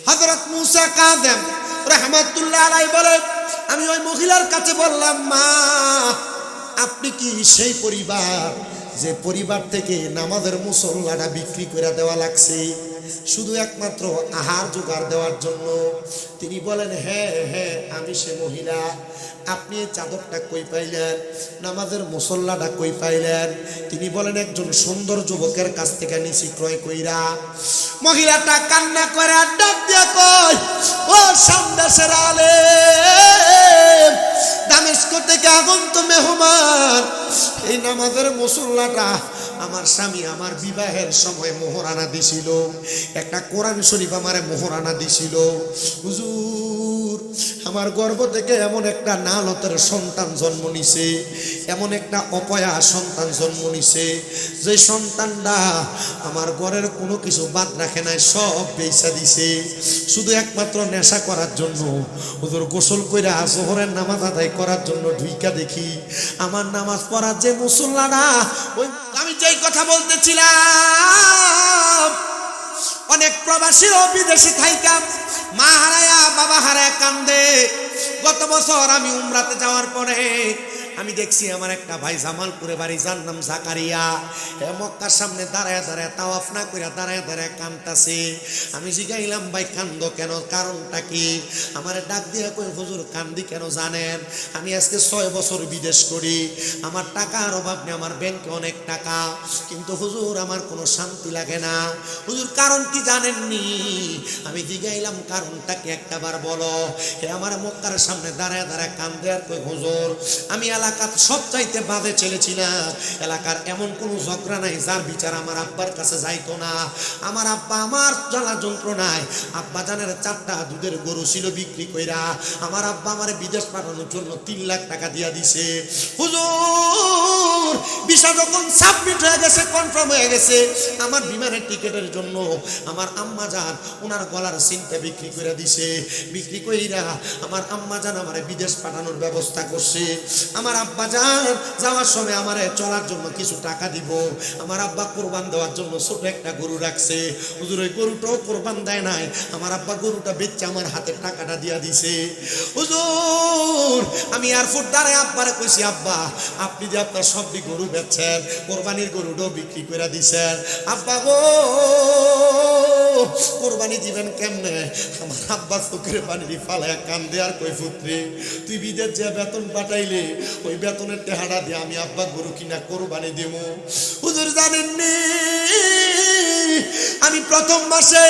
হযরত মুসা কাযেম রাহমাতুল্লাহ আলাইহি বলে, আমি ওই মহিলার কাছে বললাম, মা আপনি কি সেই পরিবার যে পরিবার থেকে নামাজের মুসল্লাটা বিক্রি করে দেওয়া লাগছে শুধু একমাত্র আহার জোগাড় দেওয়ার জন্য? তিনি বলেন, হ্যাঁ হ্যাঁ আমি সে মহিলা। আপনি এই চাদরটা কই পাইলেন, নামাজের মুসল্লাটা কই পাইলেন? তিনি বলেন, একজন সুন্দর যুবকের কাছ থেকে নিছি ক্রয় কইরা। মহিলাটা কান্না করে আর ডাক দিয়া কয়, ও শাম দেশের আলেম, দামেস্ক থেকে আগন্ত মেহমান, এই নামাজের মুসল্লাটা আমার স্বামী আমার বিবাহের সময় মোহরানা দিছিল, একটা কোরআন শরীফ আমারে মোহরানা দিছিল। হুজুর আমার গর্ভ থেকে এমন একটা নালতের সন্তান জন্ম নিছে, এমন একটা অপয়া সন্তান জন্ম নিছে, যে সন্তানটা আমার ঘরের কোনো কিছু বাদ রাখে নাই, সব বেচা দিছে শুধু একমাত্র নেশা করার জন্য। হুজুর গোসল কইরা জোহরের নামাজ আদায় করার জন্য ঢুইকা দেখি আমার নামাজ পড়ার যে মুসল্লাটা, ওই আমি যেই কথা বলতেছিলাম, অনেক প্রবাসীও বিদেশে থাইকা মা হারায়া বাবা হারায়া কান্দে। গত বছর আমি উমরাতে যাওয়ার পরে আমি দেখছি আমার একটা ভাই জামালপুরে বাড়ি, যার নাম জাকারিয়া, মক্কার সামনে দাঁড়ায় দাঁড়ায় তাওয়াফ না কইরা দাঁড়ায় দাঁড়ায় কান্দতাছে। আমি জিগাইলাম, ভাই কান্দো কেন, কারণটা কি? আমারে ডাক দিয়ে কই, হুজুর কান্দি কেন জানেন, আমি আজকে 6 বছর বিদেশ করি, আমার টাকার অভাব নেই, আমার ব্যাংকে অনেক টাকা, কিন্তু হুজুর আমার কোনো শান্তি লাগে না। হুজুর কারণ কি জানেননি? আমি জিগাইলাম, কারণটা কি একটাবার বলো। হে আমার মক্কার সামনে দাঁড়ায় দাঁড়ায় কান্দে আর কই, হুজুর আমি এলাকার সবচাইতে বাজে ছেলে ছিলাম, এলাকার এমন কোনো ঝগড়া নাই যার বিচার আমার আব্বার কাছে যাইতো না। আমার আব্বা আমার জ্বালা যন্ত্রণায় আব্বা জানের 4টা দুধের গরু ছিল বিক্রি কইরা আমার আব্বা আমারে বিদেশ পাঠানোর জন্য 3 লাখ টাকা দিয়া দিছে। হুজুর ভিসা যখন সাবমিট হয়ে গেছে, কনফার্ম হয়ে গেছে, আমার বিমানের টিকেটের জন্য আমার আম্মা জান ওনার গলার সিনটা বিক্রি করে দিছে। বিক্রি কইরা আমার আম্মা জান আমারে বিদেশ পাঠানোর ব্যবস্থা করছে। আমার আব্বা জান যাওয়ার সময় আমারে চলার জন্য কিছু টাকা দিব। আমার আব্বা কোরবান দেওয়ার জন্য ছোট একটা গরু রাখছে। হুজুর ওই গরুটাও কোরবান দেয় নাই, আমার আব্বা গরুটা বেচে আমার হাতে টাকাটা দিয়া দিছে। হুজুর আমি এয়ারপোর্ট দাঁড়ায় আব্বারে কইছি, আব্বা আপনি যে আপনার সবটি গরু বেচছেন, কোরবানির গরুটাও বিক্রি করে দিছেন, আব্বা গো কোরবানি দিবেন কেমনে? আমার আব্বা চোখের পানি ফালায় কান্দে আর কই, পুত্রে তুই বিদেশ যে বেতন পাঠাইলে ওই বেতনের টেহাটা দিয়ে আমি আব্বা গরু কিনা কোরবানি দেব। হুজুর জানেননি আমি প্রথম মাসে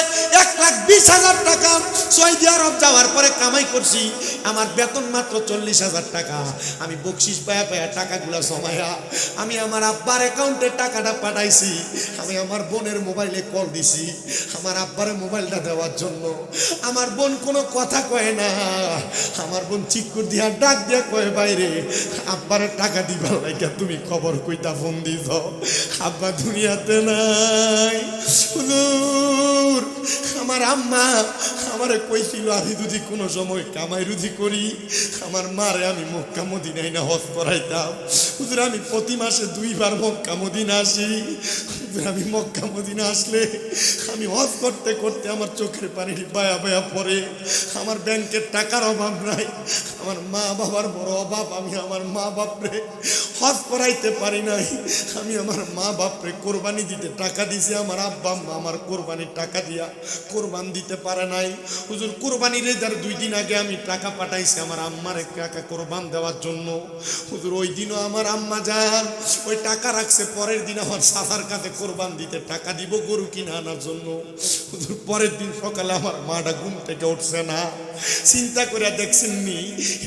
1,20,000 টাকা সৌদি আরব যাওয়ার পরে কামাই করছি। আমার বেতন মাত্র 40,000 টাকা। আমি বকশিস পায়া পায়া টাকাগুলো জমায়া আমি আমার আব্বার অ্যাকাউন্টে টাকাটা পাঠাইছি। আমি আমার বোনের মোবাইলে কল দিছি আমার আব্বারে মোবাইলটা দেওয়ার জন্য। আমার বোন কোনো কথা কয় না, আমার বোন চিকুর দিয়া ডাক দিয়া কয়, বাইরে আব্বারে টাকা দিবার লাইগা তুমি খবর কইতা ফোন দিছ, আব্বা দুনিয়াতে নাই। হুজুর আমার আম্মা আমারে কইছিল আমি যদি কোনো সময় কামাই রুজি করি আমার মারে আমি মক্কা মদিনায় না হজ করাইতাম। হুজুর আমি প্রতি মাসে 2 বার মক্কা মদিনা আসি। হুজুর আমি মক্কা মদিনা আসলে আমি হজ করতে করতে আমার চোখের পানি বায়া বায়া পড়ে। আমার ব্যাংকের টাকার অভাব নাই, আমার মা বাবার বড় অভাব। আমি আমার মা বাপরে হজ করাইতে পারি নাই। আমি আমার মা বাপরে কোরবানি দিতে টাকা দিছি, আমার আব্বা আম্মা আমার কোরবানির টাকা দিয়া কোরবান দিতে পারে নাই। হুজুর কোরবানির যার 2 দিন আগে আমি টাকা পাঠাইছি আমার আম্মারে টাকা কোরবান দেওয়ার জন্য। হুজুর ওই দিনও আমার আম্মা যান ওই টাকা রাখছে, পরের দিন আমার সাসার কাছে কোরবান দিতে টাকা দিব গরু কিনে আনার জন্য। হুজুর পরের দিন সকালে আমার মাটা ঘুম থেকে উঠছে না। চিন্তা করে দেখছেননি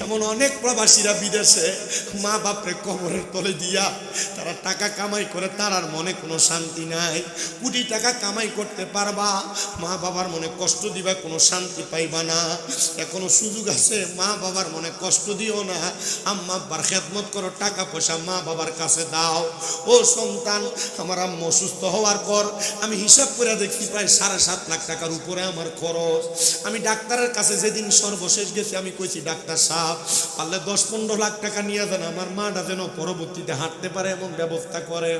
এমন অনেক প্রবাসীরা বিদেশে মা বাপরে কবরের তলে দিয়া তারা টাকা কামাই করে, তার আর মনে কোনো শান্তি নাই। কোটি টাকা কামাই করতে পারবা, মা বাবার মনে কষ্ট দিবা, কোনো শান্তি পাইবা না। এখনো সুযোগ আছে, মা বাবার মনে কষ্ট দিও না। আম্মা আব্বার খেদমত করো, টাকা পয়সা মা বাবার কাছে দাও। ও সন্তান, আমার আম্মা অসুস্থ হওয়ার পর আমি হিসাব করে দেখি প্রায় 7.5 লাখ টাকার উপরে আমার খরচ। আমি ডাক্তারের কাছে যেদিন সর্বশেষ গেছি আমি কইছি, ডাক্তার সাহেব পারলে 10-15 লাখ টাকা নিয়ে যান, আমার মাটা যেন পরবর্তীতে হাঁটতে পারে এমন ব্যবস্থা করেন।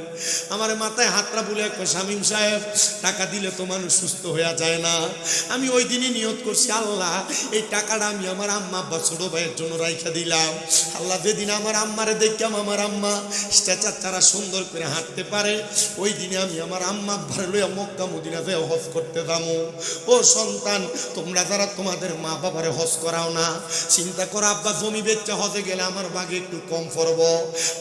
আমার মাথায় হাতটা বুলে কই, শামীম সাহেব টাকা দিলে তো মানুষ সুস্থ হয়ে যায় না। আমি ওই দিনই নিয়ত করছি, আল্লাহ এই টাকাটা আমি আমার আম্মা আব্বা ছোট ভাইয়ের জন্য রাইখা দিলাম। আল্লাহ যেদিন আমার আম্মারে দেখলাম আমার আম্মা স্ট্যাচার ছাড়া সুন্দর করে হাঁটতে পারে, ওই দিনে আমি আমার আম্মা আব্বার লইয়া মক্কা মদিনা যেয়ে হজ করতে যাবো। ও সন্তান, তোমরা যারা তোমাদের মা বাবারে হজ করাও না, চিন্তা করো আব্বা জমি বেচা হজে গেলে আমার বাগে একটু কম পড়ব।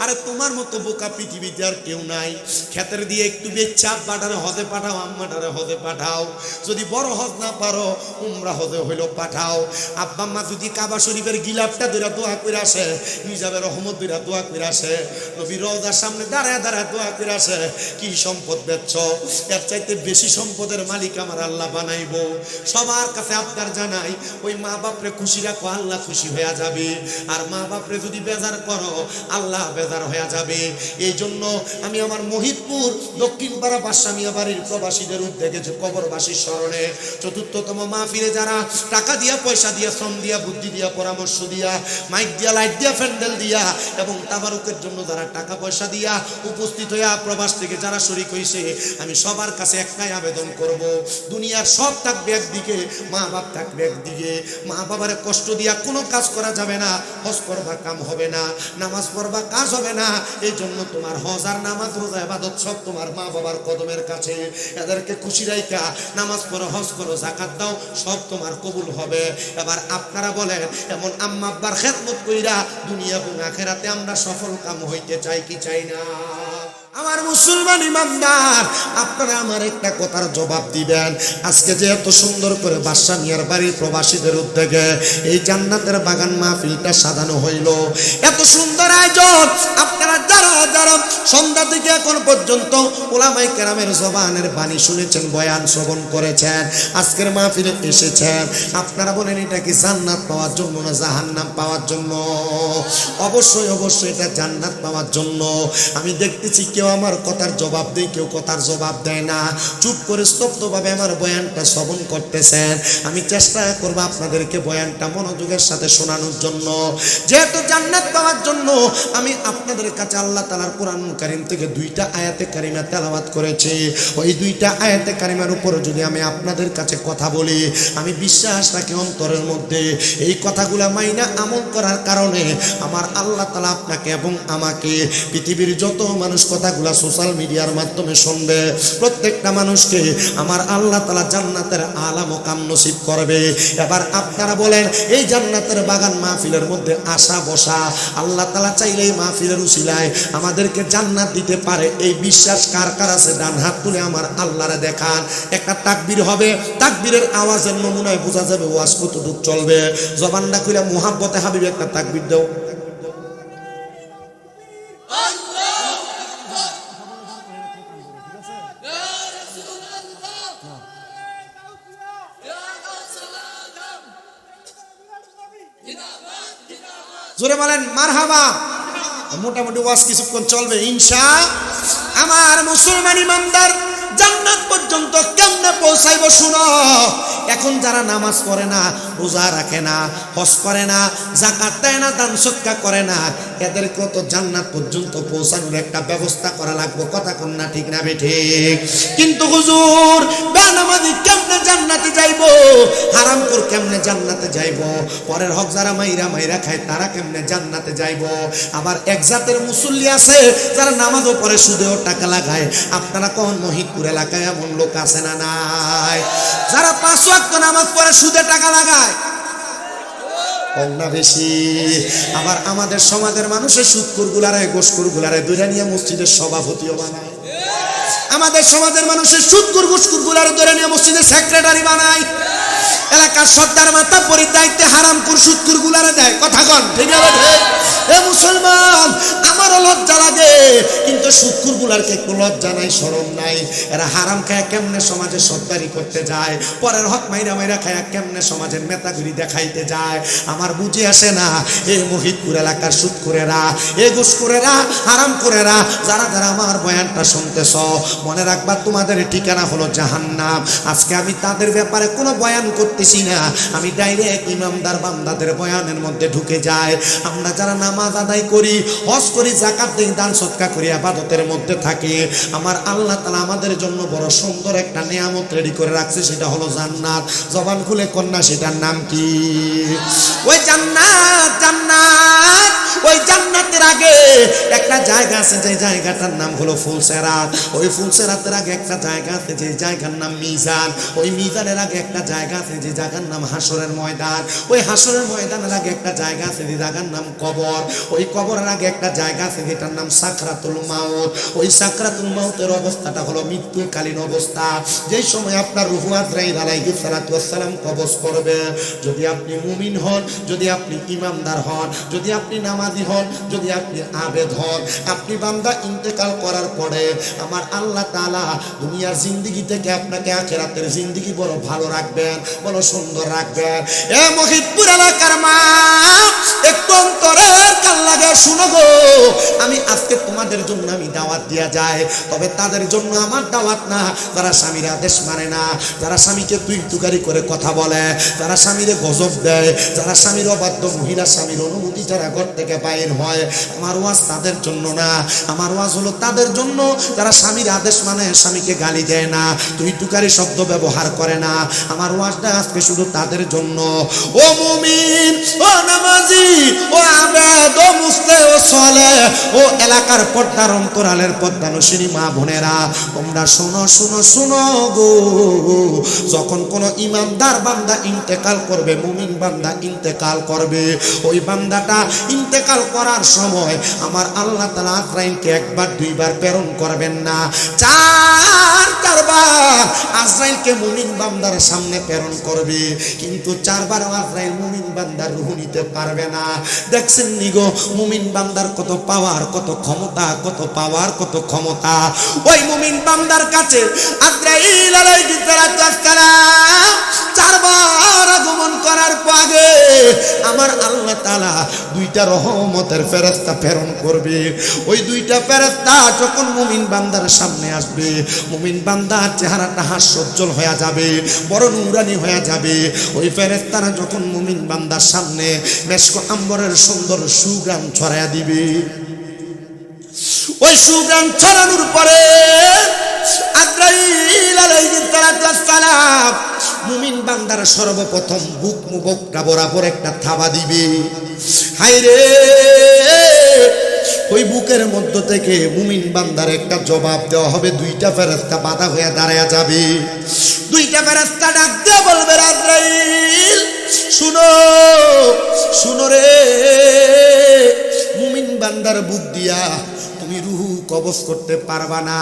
আরে তোমার মতো বোকা পৃথিবীতে আর কেউ নাই। ক্ষেতের দিয়ে একটু বেচা আব্বাটারে হজে পাঠাও, আম্মাটারে হজে পাঠাও। যদি বড় হজ না পারো উমরা হজে হইলো পাঠাও। আব্বা আম্মা যদি কাবা শরীফের গিলাফটা ধরে দোয়া করে আসে, নিজাবের রহমত ধরে দোয়া করে আসে, নবীর রওজার সামনে দাঁড়ায় দাঁড়ায় দোয়া করে আসে, কি সম্পদ বেচছ, এর চাইতে বেশি সম্পদের মালিক আমার আল্লাহ বানাইবো। সবার কাছে আপনার জানাই, ওই মা বাপরে খুশি রাখো, আল্লাহ খুশি হয়ে যাবে। আর মা বাপরে যদি বেজার করো আল্লাহ বেজার হয়ে যাবে। এই জন্য আমি আমার মহিদপুর দক্ষিণ পাড়া বাদশামিয়া বাড়ির প্রবাসীদের উদ্যোগে কবরবাসীর স্মরণে ৪র্থতম মাহফিলে যারা টাকা দিয়া, পয়সা দিয়া, শ্রম দিয়া, বুদ্ধি দিয়া, পরামর্শ দিয়া, মাইক দিয়া, লাইট দিয়া, প্যান্ডেল দিয়া এবং তাবারুকের জন্য যারা টাকা পয়সা দিয়া উপস্থিত হইয়া প্রবাস থেকে যারা শরীক হইছে, আমি সবার কাছে একটাই আবেদন করব, দুনিয়ার সব থাকবে একদিকে, মা বাপ থাকবে একদিকে। মা বাবারে কষ্ট দিয়া কোনো কাজ করা যাবে না। হজ করবা কাম হবে না, নামাজ পড়বা কাজ হবে না। এই জন্য তোমার হজ আর নামাজ, রোজা, ইবাদত সব তোমার মা বাবার কদমের কাছে। এদেরকে খুশি রাইখা নামাজ পড়ো, হজ করো, যাকাত দাও, সব তোমার কবুল হবে। এবার আপনারা বলেন, এমন আম্মা আব্বার খেদমত কইরা দুনিয়া এবং আখিরাতে আমরা সফল কাম হইতে চাই কি চাই না? আমার মুসলমান ইমানদার, আপনারা আমার একটা কথার জবাব দিবেন। আজকে যে এত সুন্দর করে বাদশা মিয়ার বাড়ির প্রবাসীদের উদ্যোগে এই জান্নাতের বাগান মাহফিলটা সাজানো হইল, এত সুন্দর আয়োজন, আপনারা যারা যারা সন্ধ্যা থেকে এখন পর্যন্ত উলামায়ে কেরামের জবানের বাণী শুনেছেন, বয়ান শ্রবণ করেছেন, আজকের মাহফিলে এসেছেন, আপনারা বলেন এটা কি জান্নাত পাওয়ার জন্য না জাহান্নাম পাওয়ার জন্য? অবশ্যই অবশ্যই এটা জান্নাত পাওয়ার জন্য। আমি দেখতেছি কেউ আমার কথার জবাব দেয়, কেউ কথার জবাব দেয় না, চুপ করে স্তব্ধভাবে আমার বয়ানটা শ্রবণ করতেছেন। আমি চেষ্টা করব আপনাদেরকে বয়ানটা মনোযোগের সাথে শোনানোর জন্য। যেহেতু জান্নাত পাওয়ার জন্য আমি আপনাদের কাছে আল্লাহ তাআলার কোরআন কারীম থেকে 2টা আয়াতে কারিমা তেলাওয়াত করেছি। ওই 2টা আয়াতে কারিমার উপর যদি আমি আপনাদের কাছে কথা বলি, আমি বিশ্বাস রাখি অন্তরের মধ্যে এই কথাগুলা মাইনা আমল করার কারণে আমার আল্লাহ তাআলা আপনাকে এবং আমাকে, পৃথিবীর যত মানুষ কথাগুলা সোশ্যাল মিডিয়ার মাধ্যমে শুনবে, প্রত্যেকটা মানুষকে আমার আল্লাহ তাআলা জান্নাতের আলা মুকাম নসিব করবে। এবার আপনারা বলেন, এই জান্নাতের বাগান মাহফিলের মধ্যে আসা বসা আল্লাহ তাআলা চাইলে এই মাহফিলের উসিলায় আমাদেরকে জান্নাত দিতে পারে, এই বিশ্বাস কার কার আছে? ডান হাত তুলে আমার আল্লাহরে দেখান। একটা তাকবীর হবে, তাকবীরের আওয়াজের নমুনায় বোঝা যাবে ওয়াজ কতটুক চলবে। জবানটা খুলে মুহাব্বতে হাবিব একটা তাকবীর দাও। জোরে বলেন মারহাবা। মোটামুটি ওয়াজ কিছুক্ষণ চলবে ইনশাআল্লাহ। আমার মুসলমান ইমানদার জান্নাত পর্যন্ত কেমনে পৌঁছাইব শুনো। এখন যারা নামাজ পড়ে না, রোজা রাখে না, হজ করে না, যাকাত দেয় না, দান সদকা করে না, এদেরকে তো জান্নাত পর্যন্ত পৌঁছানোর একটা ব্যবস্থা করা লাগবে। কথা কোন না ঠিক না বেঠিক? কিন্তু হুজুর বেনামাজি কেমনে জান্নাতে যাইব? হারামখোর কেমনে জান্নাতে যাইব? পরের হক যারা মাইরা মাইরা খায় তারা কেমনে জান্নাতে যাইব? আবার এক জাতের মুসল্লি আছে যারা নামাজও পড়ে সুদেও টাকা লাগায়। আপনারা কোন মহিদপুর এলাকায় এমন লোক আছে না নাই? যারা 5 ওয়াক্ত নামাজ পড়ে সুদে টাকা লাগায়, কম না বেশি? আবার আমাদের সমাজের মানুষের সুদখোর গুলারে, গোসখোর গুলারে দুইটা নিয়ে মসজিদের সভাপতিও বানায়। আমাদের সমাজের মানুষের সুদখোর গোসখোর গুলারে দুইটা নিয়ে মসজিদের সেক্রেটারি বানায়। এলাকার সর্দার মাথা পরির দায়িত্বে হারামখোর সুদখোর গুলারে দেয়। কথা কন ঠিক আছে? এ মুসলমান, আমারও লজ্জা লাগে, কিন্তু সুদখোর গুলারকে একটু লজ্জা নাই, শরম নাই। এরা হারাম খায় কেমনে সমাজে সরকারি করতে যায়, পরের হক মাইরা মাইরা খায় কেমনে সমাজের নেতাগিরি দেখাইতে যায়। আমার বুঝে আসে না, এই মহিদপুর এলাকার সুদখোরেরা, এই ঘুষখোরেরা, হারামখোরেরা, যারা যারা আমার বয়ানটা শুনতেছ, মনে রাখবা তোমাদের ঠিকানা হলো জাহান্নাম। আজকে আমি তাদের ব্যাপারে কোনো বয়ান করতেছি না, আমি ডাইরেক্ট ইমামদার বান্দাদের বয়ানের মধ্যে ঢুকে যাই। আমরা যারা নামাজ আদায় করি, হজ করি, যাকাত দেই, দান সদকা করি, ইবাদতের মধ্যে থাকি, আমার আল্লাহ তাআলা আমাদের জন্য বড় সুন্দর একটা নিয়ামত রেডি করে রাখছে, সেটা হলো জান্নাত। জবান খুলে কন্যা, সেটার নাম কি? ওই জান্নাত। জান্নাত, ওই জান্নাতের আগে একটা জায়গা আছে, যে জায়গাটার নাম হলো ফুলসেরাত। ওই ফুলসেরাতের আগে একটা জায়গা আছে, যে জায়গার নাম মিজান। ওই মিজানের আগে একটা জায়গা আছে, যে জায়গার নাম হাসরের ময়দান। ওই হাসরের ময়দানের আগে একটা জায়গা আছে, যে জায়গার নাম কবর। ওই কবরের আগে একটা জায়গা আছে, যেটার নাম সাকরাতুল মাউত। ওই সাকরাতুল মাউতের অবস্থাটা হলো মৃত্যুকালীন অবস্থা, যেই সময় আপনার রূহ আজরাইল আলাইহিস সালাতু ওয়াস সালাম কবজ করবে। যদি আপনি মুমিন হন, যদি আপনি ইমানদার হন, যদি আপনি নামাজি হন, যদি আপনি আবেদ হন, আপনি বান্দা ইন্তেকাল করার পরে আমার আল্লাহ তাআলা দুনিয়ার জিন্দেগি থেকে আপনাকে আখিরাতের জিন্দেগি বড় ভালো রাখবেন, বড় সুন্দর রাখবেন। এ মহিদপুর এলাকার মা, একটু অন্তরের কান লাগে শুনো গো। আমি আজকে তোমাদের জন্য আমি দাওয়াত দিয়া যায়, তবে তাদের জন্য আমার দাওয়াত না যারা স্বামীর আদেশ মানে না, যারা স্বামীকে তুই তুকারি করে কথা বলে, যারা স্বামীরে গজব দেয়, যারা স্বামীর অবাধ্য মহিলা, স্বামীর অনুমতি যারা ঘর থেকে বাইর হয়। আমার ওয়াজ তাদের জন্য না, আমার ওয়াজ হলো তাদের জন্য যারা স্বামীর আদেশ মানে, স্বামীকে গালি দেয় না, তুই তুকারি শব্দ ব্যবহার করে না। আমার ওয়াজটা আজকে শুধু তাদের জন্য। ও মুমিন, ও নামাজি, ও আবেদ, ও মুসলে, ও সালেহ, ও এলাকার পর্দার অন্তরালের পর্দানুশীলী মা বোনেরা, তোমরা শোনো শোনো শোনো গো। যখন কোন ইমানদার বান্দা ইন্তেকাল করবে, মুমিন বান্দা ইন্তেকাল করবে, ওই বান্দাটা ইন্তেকাল করার সময় আমার আল্লাহ তাআলা আজরাইলকে একবার দুইবার প্রেরণ করবেন না, 4 বার আজরাইলকে মুমিন বান্দার সামনে প্রেরণ করবে, কিন্তু 4 বার আজরাইল মুমিন বান্দার রূহ নিতে পারবে না। দেখছেন নি গো মুমিন বান্দার কত পাওয়ার, কত ক্ষমতা, কত পাওয়ার, কত ক্ষমতা। ওই মুমিন বান্দার কাছে আজরাইল আলাইহিস সালাম 4 বার আগমন করার পরে আমার আল্লাহ তাআলা 2টা রহমতের ফেরেশতা প্রেরণ করবে। ওই 2টা ফেরেশতা যখন মুমিন বান্দার সামনে আসবে, মুমিন বান্দার চেহারাটা হাস্যোজ্জ্বল হয়ে যাবে, বড় নূরানি হয়ে যাবে। ওই ফেরেশতারা যখন মুমিন বান্দার সামনে মেশক আম্বরের সুন্দর সুঘ্রাণ ছড়ায়া দিবে, ওই সুঘ্রাণ ছড়ানোর পরে আজরাইল আলাইহিস সালাম মুমিন বান্দার সর্বপ্রথম বুক মুবকটা বরাবর একটা থাবা দিবে। হায় রে, ওই বুকের মধ্য থেকে মুমিন বান্দার একটা জবাব দেওয়া হবে। দুইটা ফেরেশতা বাধা হয়ে দাঁড়ায়া যাবে। দুইটা ফেরেশতা ডাক দিয়ে বলবে, আজরাইল শুনো, শুনো রে, মুমিন বান্দার বুক দিয়া তুমি রুহু কবজ করতে পারবা না।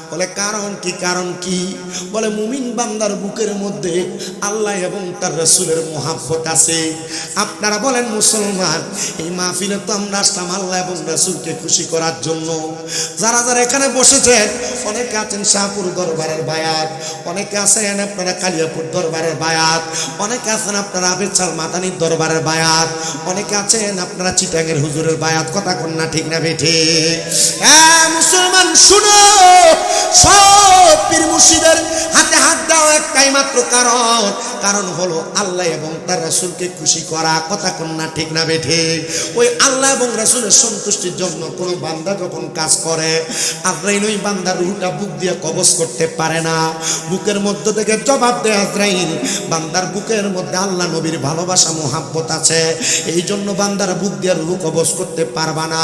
বলে কারণ কি? কারণ কি? বলে মুমিন বান্দার বুকের মধ্যে আল্লাহ এবং তার রাসূলের মোহাব্বত আছে। আপনারা বলেন মুসলমান, এই মাহফিলে তো আমরা আসলাম আল্লাহ এবং রাসূলকে খুশি করার জন্য। যারা যারা এখানে বসেছেন, অনেকে আছেন শাহপুর দরবারের বায়াত, অনেকে আছেন আপনারা কালিয়াপুর দরবারের বায়াত, অনেকে আছেন আপনারা আবেচাল মাদানির দরবারের বায়াত, অনেকে আছেন আপনারা চিটাঙের হুজুরের বায়াত। কথা কন না ঠিক না বেঠে? মুসলমান শুনো, সব পীর মুর্শিদের হাতে হাত দাও একটাই মাত্র কারণ, কারণ হলো আল্লাহ এবং তার রাসূলকে খুশি করা। কথা কন না ঠিক না বেঠে? ওই আল্লাহ এবং রাসূলের সন্তুষ্টির জন্য কোনো বান্দা যখন কাজ করে, আজরাইল ওই বান্দার রূহটা বুক দিয়ে কবজ করতে পারে না। বুকের মধ্য থেকে জবাব দেয় আজরাইল, বান্দার বুকের মধ্যে আল্লাহ নবীর ভালোবাসা মোহাব্বত আছে, এই জন্য বান্দার বুক দিয়ে রূহ কবজ করতে পারবা না।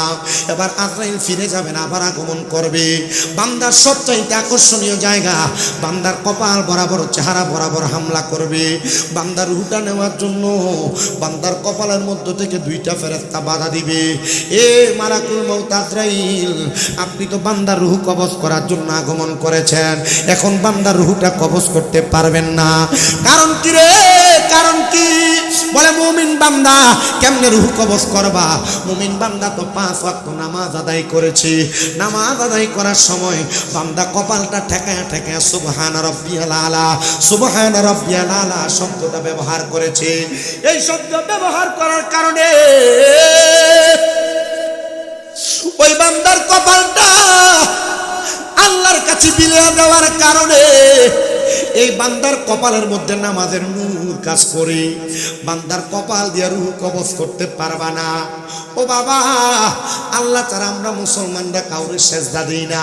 এবার আজরাইল ফিরে যাবে না, আবার আগমন করবে। বান্দার সবচাইতে আকর্ষণীয় জায়গা, বান্দার কপাল বরাবর, চেহারা বরাবর হামলা করবে। বান্দার রূহটা নেওয়ার জন্য বান্দার কপালের মধ্য থেকে দুইটা ফেরেশতা বাধা দিবে। এ মালাকুল মউত আজরাইল, আপনি তো বান্দার রূহ কবজ করার জন্য আগমন করেছেন, এখন বান্দার রূহটা কবজ করতে পারবেন না। কারণ কি রে? কারণ কি? বলে মুমিন বান্দা কেমনে রূহ কবজ করবা? মুমিন বান্দা তো 5 ওয়াক্ত নামাজ আদায় করেছে। নামাজ আদায় করার সময় বান্দা কপালটা ঠেকায়া ঠেকায়া সুবহান রাব্বিয়াল আলা, সুবহান রাব্বিয়াল আলা শব্দটা ব্যবহার করেছে। এই শব্দ ব্যবহার করার কারণে ওই বান্দার কপালটা আল্লাহর কাছে বিলিয়ে দেওয়ার কারণে এই বান্দার কপালের মধ্যে নামাজের নূর কাজ করে। বান্দার কপাল দিয়ে রূহ কবজ করতে পারবা না। ও বাবা, আল্লাহ ছাড়া আমরা মুসলমানরা কাউরে সেজদা দিই না,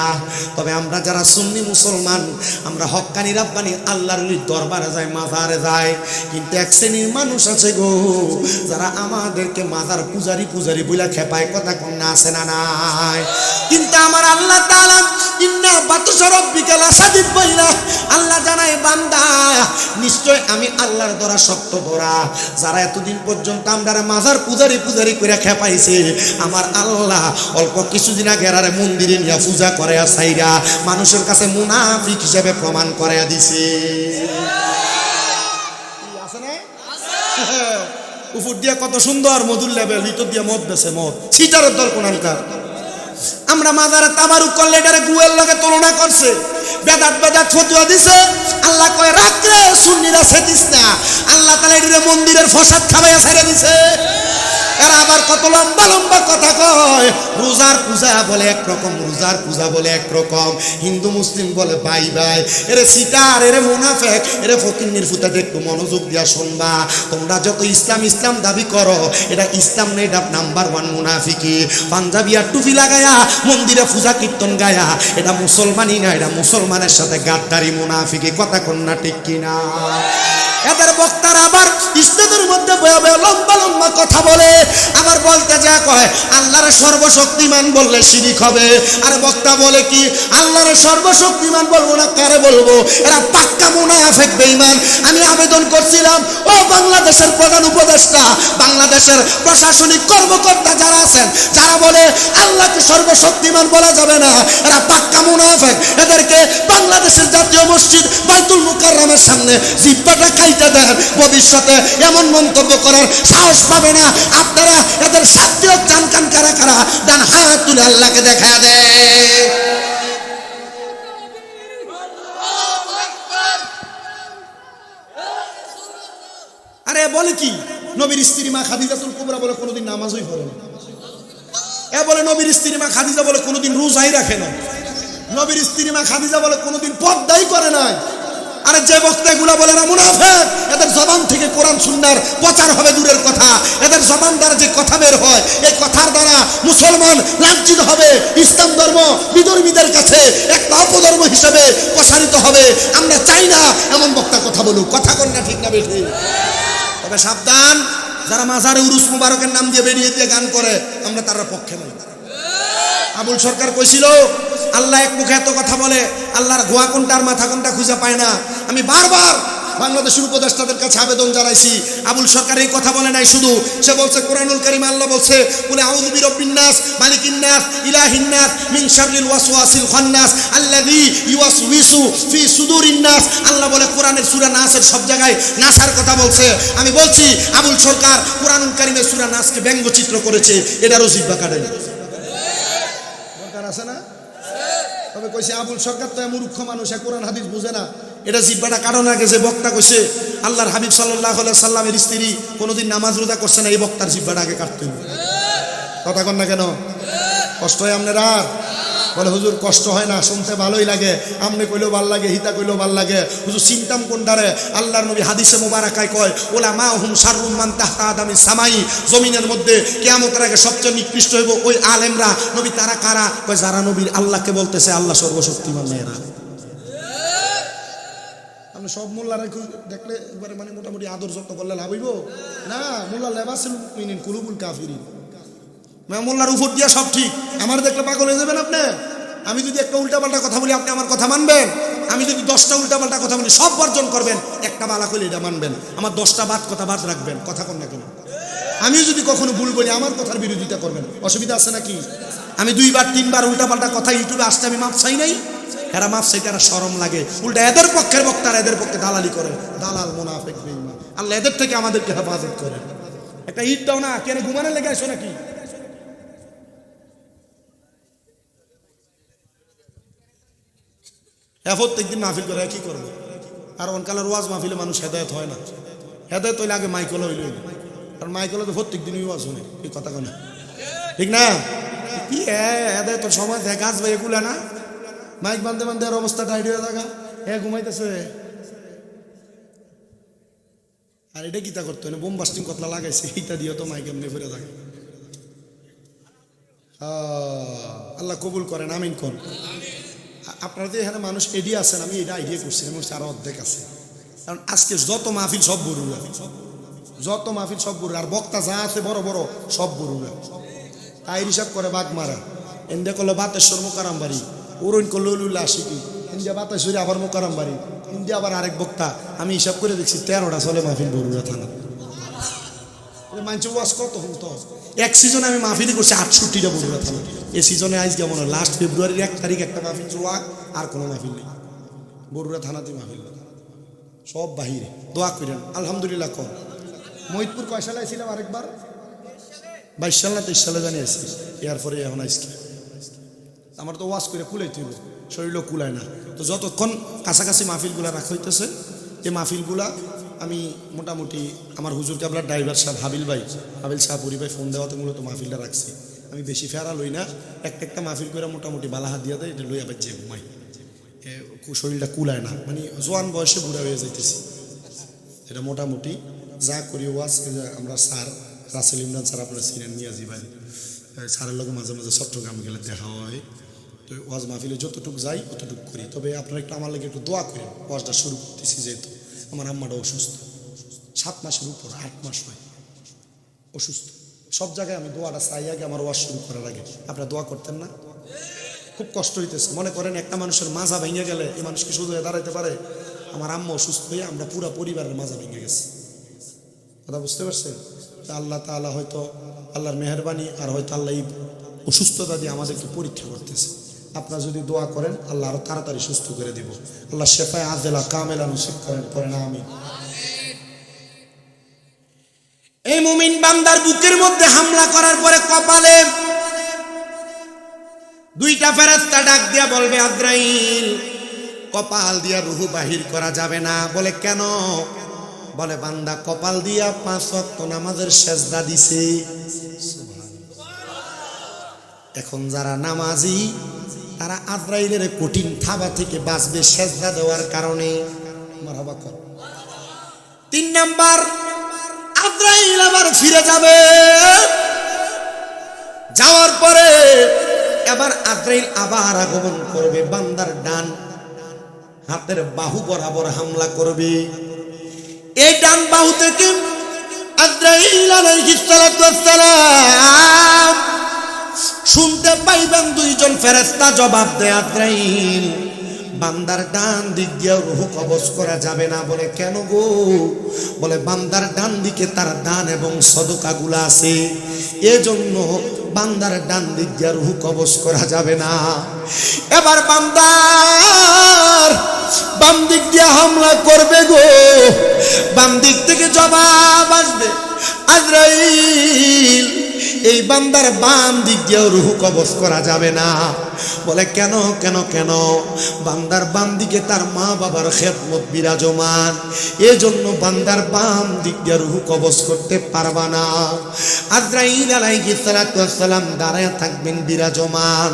তবে আমরা যারা সুন্নি মুসলমান, আমরা হক্কানি রাব্বানি আল্লাহর দরবারে যাই, মাজারে যাই। কিন্তু এক শ্রেণীর মানুষ আছে গো, যারা আমাদেরকে মাজার পূজারি পূজারি বইলা খেপায়। কথা কন্যা আছে না নাই? কিন্তু আমার আল্লাহ তাআলা ইন্না বাতুশা রাব্বিকা লাশাদীদ বইলা আল্লাহ জানায়, বান্দা নিশ্চয় আমি আল্লাহর ধরা শক্ত ধরা। যারা এতদিন পর্যন্ত আমরা মাজার পূজারি পূজারি করে খেপাইছে, আমার আল্লাহ অল্প কিছুদিন আগে এরারে মন্দিরে নিয়ে পূজা করে সাইরা মানুষের কাছে মুনাফিক হিসেবে প্রমাণ করে দিছে। আছে না? উপর দিয়া কত সুন্দর মধুর লেভেল, ভিতর দিয়া মদ বেছে, মদ সিটারের দল কোনানকার। আমরা মাজারে তাবারুক করলে এটারে গুয়ের লগে তুলনা করছে, বেদাত বেদাত ফতোয়া দিছে। আল্লাহ কয় রাত্রে সুন্নিরা সেদিস না, আল্লাহ তাআলা এটারে মন্দিরের ফসাদ খাওয়াইয়া ছেড়ে দিছে। এরা আবার কত লম্বা লম্বা কথা কয়। রোজার পূজা বলে একরকম, রোজার পূজা বলে একরকম, হিন্দু মুসলিম বলে ভাই ভাই। এরে সিটার, এরে মুনাফেক, এরে ফকিন্নির ফুটাতে একটু মনোযোগ দিয়া শুনবা। তোমরা যত ইসলাম ইসলাম দাবি করো, এটা ইসলাম নেই, এটা নাম্বার 1 মুনাফিকি। পাঞ্জাবি আর টুপি লাগায়া মন্দিরে পূজা কীর্তন গায়া, এটা মুসলমানই না, এটা মুসলমানের সাথে গাদ্দারি মুনাফিকি। কথা কন্যা ঠিক কিনা? এদের বক্তারা আবার ইসলামের মধ্যে লম্বা লম্বা কথা বলে, আবার বলতে যা কয় আল্লাহর সর্বশক্তিমান বললে শিরিক হবে। আর বক্তা বলে কি আল্লাহর সর্বশক্তিমান বলবো না, কারে বলবো? এরা পাক্কা মুনাফিক বেঈমান। আমি আবেদন করছিলাম, ও বাংলাদেশের প্রধান উপদেষ্টা, বাংলাদেশের প্রশাসনিক কর্মকর্তা যারা আছেন, যারা বলে আল্লাহকে সর্বশক্তিমান বলা যাবে না, এরা পাক্কা মুনাফিক। এদেরকে বাংলাদেশের জাতীয় মসজিদ বাইতুল মুকাররমের সামনে জিব্বাটা খাইতে দেন, ভবিষ্যতে এমন মন্তব্য করার সাহস পাবে না। আপনারা এদের শাস্তিও চান কান কারা কারা? ডান হাত তুলে আল্লাহকে দেখা দেয়। আরে বলে কি, নবীর স্ত্রী মা খাদিজাতুল কুবরা বলে কোনোদিন নামাজই পড়ে না। এ বলে নবীর স্ত্রী মা খাদিজা বলে কোনোদিন রোজাই রাখে না। নবীর স্ত্রী মা খাদিজা বলে কোনোদিন পর্দাই করে নাই। আরে যে বক্তাগুলো বলে না মুনাফিক, এদের জবান থেকে কোরআন সুন্নাহর প্রচার হবে দূরের কথা, এদের জবান দ্বারা যে কথা বের হয়, এই কথার দ্বারা মুসলমান লাঞ্ছিত হবে, ইসলাম ধর্ম বিধর্মীদের কাছে একটা অপধর্ম হিসেবে প্রসারিত হবে। আমরা চাই না এমন বক্তা কথা বলুক। কথা কন না ঠিক না বেঠি? তবে সাবধান, যারা মাজারে উরুস মুবারকের নাম দিয়ে বেরিয়ে দিয়ে গান করে, আমরা তার পক্ষে নই। আবুল সরকার কইছিল আল্লাহ এক মুখে এত কথা বলে, আল্লাহর গোয়া কোনটা আর মাথা কোনটা খুঁজে পায় না। আমি বারবার বাংলাদেশের উপদেষ্টাদের কাছে আবেদন জানাইছি, আবুল সরকার এই কথা বলে নাই শুধু, সে বলছে কোরআনুল কারীম আল্লাহ বলছে বলে আউযু বিরাব্বিন নাস মালিকিন নাস ইলাহিন নাস মিন শাররিল ওয়াসওয়াসিল খান্নাস আল্লাযী ইউওয়াসউইসু ফি সুদুরিন নাস। আল্লাহ বলে কোরআনের সূরা নাসের সব জায়গায় নাসার কথা বলছে। আমি বলছি আবুল সরকার কোরআনুল কারীমের সূরা নাসকে ব্যঙ্গচিত্র করেছে, এটারও জিহ্বা কাটেন দরকার আছে না? তবে কইছে আবুল সরকার তো মূর্খ মানুষ, কোরআন হাদিস বুঝে না, এটা জিহ্বাটা কারণ আগে যে বক্তা কইছে আল্লাহর হাবিব সাল্লাল্লাহু আলাইহি সাল্লামের স্ত্রী কোনোদিন নামাজ রোজা করছে না, এই বক্তার জিহ্বাটা আগে কাটতে হবে। কথা কন না কেন? কষ্ট হয় আপনারা? বলে হুজুর কষ্ট হয় না, শুনতে ভালোই লাগে, আমনে কইলেও ভাল লাগে, হিতা কইলেও ভাল লাগে। হুজুর চিন্তাম কোনটারে? আল্লাহর নবী হাদিসে মুবারাকায় কয় উলামা হুম শাররুম মান তাহতা আদামিস সামাই, জমিনের মধ্যে কিয়ামতের আগে সবচেয়ে নিকৃষ্ট হইব ওই আলেমরা। নবী তারা কারা? কয় যারা নবীর আল্লাহকে বলতেছে আল্লাহ সর্বশক্তিমান। মেয়েরা আপনি সব মোল্লারা দেখলে একবারে মানে মোটামুটি আদর যত্ন করলে লাভ হইব না। মোল্লা লেবাসুল মুমিনিন কুলুবুল কাফিরিন, মোল্লার উপর দিয়া সব ঠিক, আমার দেখলে পাগল হয়ে যাবেন আপনি। আমি যদি একটা উল্টাপাল্টা কথা বলি আপনি আমার কথা মানবেন? আমি যদি 10টা উল্টাপাল্টা কথা বলি সব বর্জন করবেন, একটা বালা করলে এটা মানবেন, আমার 10টা বাদ কথা বাদ রাখবেন। কথা কন না কেন? আমিও যদি কখনো ভুল বলি আমার কথার বিরোধিতা করবেন, অসুবিধা আছে নাকি? আমি 2বার 3বার উল্টাপাল্টা কথা ইউটিউবে আসতে আমি মাপ চাই নাই, এরা মাপ চাইতে এরা শরম লাগে, উল্টা এদের পক্ষের বক্তারা এদের পক্ষে দালালি করে, দালাল মুনাফিক বেঈমান। আল্লাহ এদের থেকে আমাদেরকে হেফাজত করে। একটা ঈদ দাও না, কেন ঘুমানোর লেগে আসো নাকি? প্রত্যেকদিন মাহফিল করে কি করবো? আর অনকালের ওয়াজ মাহফিলে মানুষ হেদায়ত হয় না। হেদায়ত হইলে আগে মাইকল হইল, আর মাইকলে তো প্রত্যেক দিনই ওয়াজ শুনে, এই কথা কেন ঠিক না? কি হেদায়ত তোর সমাজ গাছ ভাই এগুলা না, মাইক বান্ধে বান্ধে আর অবস্থা টাইট হয়ে থাকা, ঘুমাইতেছে। আর এটা কিতা করতে হয়, বোম বাস্টিং কতলা লাগাইছে, এইটা দিয়ে তো মাইক এমনি ফিরে থাকে। আল্লাহ কবুল করেন, আমিন কর। আপনারা যে এখানে মানুষ এডিয়া আছেন, আমি এটা আইডিয়া করছি, আমার আরো অর্ধেক আছে। কারণ আজকে যত মাহফিল সব বড়ুরা, যত মাহফিল সব বড়ুরা, আর বক্তা যা আছে বড় বড় সব বড়ুরা। তাই হিসাব করে বাঘ মারা, এন্দে করলো বাতেশ্বর মোকারাম বাড়ি, ওরইন করলো লুল্লা আশিকি, ইন্ডিয়া বাতেশ্বরী আবার মোকারাম বাড়ি, ইন্ডিয়া আবার আরেক বক্তা। আমি হিসাব করে দেখছি 13টা চলে মাহফিল বড়ুরা থানা। মানুষ ওয়াজ কত হতো, এক সিজনে আমি মাহফিলি করছি 68টা বড়ুরা থানা। এই সিজনে আজ কেমন লাস্ট ফেব্রুয়ারির 1 তারিখ একটা মাহফিল চলা, আর কোনো মাহফিল নেই বড়ুরা থানাতে মাহফিল, সব বাহিরে। দোয়া করেন আলহামদুলিল্লাহ। কম মহিদপুর কয় সালে আইছিলাম আরেকবার, 22 সাল না 23 সালে জানি আসছি, এরপরে এখন আইসকি। আমার তো ওয়াজ করে কুলাইতে হবে, শরীরও কুলায় না। তো যতক্ষণ কাছাকাছি মাহফিলগুলা রাখা হইতেছে, এই মাহফিলগুলা আমি মোটামুটি আমার হুজুর কাবলার ড্রাইভার সাহেব হাবিল শাহপুরি ভাই ফোন দেওয়াতে মূলত মাহফিলটা রাখছি। আমি বেশি ফেরা লই না, একটা মাহফিল করে মোটামুটি বালা হাত দিয়ে দেয়, এটা লই আবার যে ঘুমাই, শরীরটা কুলায় না, মানে জোয়ান বয়সে বুড়া হয়ে যাইতেছি। এটা মোটামুটি যা করি ওয়াজ, আমরা স্যার রাসেল ইমরান স্যার আপনারা চিনেন, নিয়াজি ভাই স্যারের লগে মাঝে মাঝে চট্টগ্রামে গেলে দেখা হয়। তো ওয়াজ মাহফিলে যতটুকু যাই অতটুকু করি। তবে আপনারা একটু আমার লাগে একটু দোয়া করেন, ওয়াজটা শুরু করতেছি, যেহেতু আমার আম্মাটা অসুস্থ, 7 মাসের উপর 8 মাস হয় অসুস্থ। সব জায়গায় আমি দোয়াটা চাই আগে, আমার ওয়াজ শুরু করার আগে। আপনারা দোয়া করতেন না? খুব কষ্ট হইতেছে। মনে করেন একটা মানুষের মাজা ভেঙে গেলে এই মানুষকে শুধু দাঁড়াইতে পারে? আমার আম্মা অসুস্থ হয়ে আমরা পুরো পরিবারের মাজা ভেঙে গেছে। কথা বুঝতে পারছেন? আল্লাহ তাআলা হয়তো আল্লাহর মেহেরবানি, আর হয়তো আল্লাহ এই অসুস্থতা দিয়ে আমাদেরকে পরীক্ষা করতেছে। আপনারা যদি দোয়া করেন আল্লাহ আরো তাড়াতাড়ি সুস্থ করে দিব। আল্লাহ শেফায়ে আজলা কামেলা নসিব করেন, পড়েন আমিন। এই মুমিন বান্দার বুকের মধ্যে হামলা করার পরে কপালে 2টা ফেরেশতা ডাক দিয়া বলবে, আজরাইল কপাল দিয়া রূহ বাহির করা যাবে না। বলে কেন? বলে বান্দা কপাল দিয়া 5 ওয়াক্ত নামাজের সেজদা দিছে। এখন যারা নামাজি তারা আজরাইলের কঠিন থাবা থেকে বাঁচবে সেজদা দেওয়ার কারণে। মারহাবা কর। 3 নাম্বার, আজরাইল আবার ফিরে যাবে, যাওয়ার পরে এবার আজরাইল আবার আগমন করবে, বান্দার ডান হাতের বাহু বরাবর হামলা করবে। এই ডান বাহু থেকে আজরাইল আলাইহিস সালাতু ওয়াস সালাম শুনতে পাইবেন দুইজন ফেরেশতা জবাব দেয় আজরাইল বান্দার ডান দিক দিয়ে রূহ কবজ করা যাবে না। বলে কেন গো? বলে বান্দার ডান দিকে তার দান এবং সদকাগুলো আছে, এজন্য বান্দার ডান দিক দিয়ে রূহ কবজ করা যাবে না। এবার বান্দার বাম দিক দিয়ে হামলা করবে গো, বাম দিক থেকে জবাব আসবে আজরাইল এই বান্দার বাম দিক দিয়ে রূহ কবজ করা যাবে না। বলে কেন কেন কেন? বান্দার বাম দিকে তার মা বাবার খেদমত বিরাজমান, এজন্য বান্দার বাম দিক দিয়ে রূহ কবজ করতে পারবা না। আজরাইল আলাইহিস সালাতু ওয়াস সালাম দাঁড়ায় থাকবেন বিরাজমান।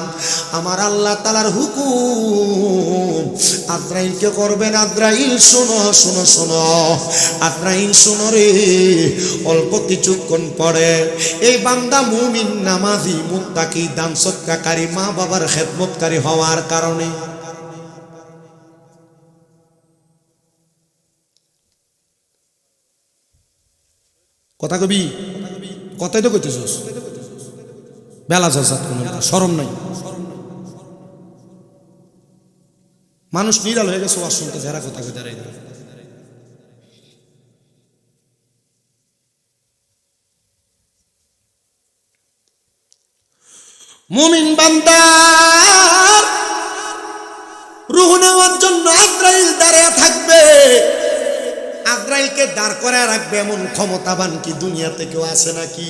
আমার আল্লাহ তাআলার হুকুম আজরাইলকে করবেন, আজরাইল শোনো শোনো শোনো, আজরাইল শোনো রে, অল্প কিছুক্ষণ পরে এই বান্দা মুমিন, নামাজি, মুত্তাকি, দান সদকাকারী, মা বাবার খেদমতকারী হওয়ার কারণে কথা কবি কথাই তো কইতেছস, বেলা যাসাত কোন শরম নাই। মানুষ নিরাল হয়ে গেছে ওয়াজ শুনতে, যারা কথা কই দাঁড়াই মুমিন বান্দার রূহ নেওয়ার জন্য আজরাইল দাঁড়িয়ে থাকবে। আজরাইলকে দাঁড় করায় রাখবে এমন ক্ষমতাবান কি দুনিয়াতে কেউ আছে নাকি?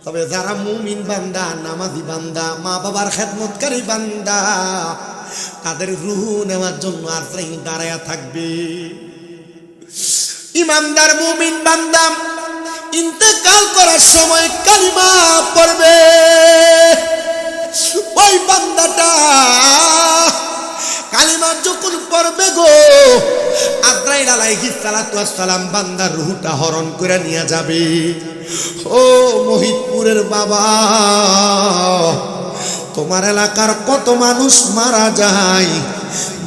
তবে যারা মুমিন বান্দা, নামাজি বান্দা, মা বাবার খেদমতকারী বান্দা, তাদের রূহ নেওয়ার জন্য আজরাইল দাঁড়িয়ে থাকবে। ইমানদার মুমিন বান্দা ইন্তেকাল করার সময় কালিমা পড়বে, ওই বান্দাটা কালিমা যখন পড়বে গো, আজরাইল আলাইহিস সালাতু ওয়াস সালাম বান্দার রূহটা হরণ করে নিয়ে যাবে। ও মহিদপুরের বাবা, তোমার এলাকার কত মানুষ মারা যায়,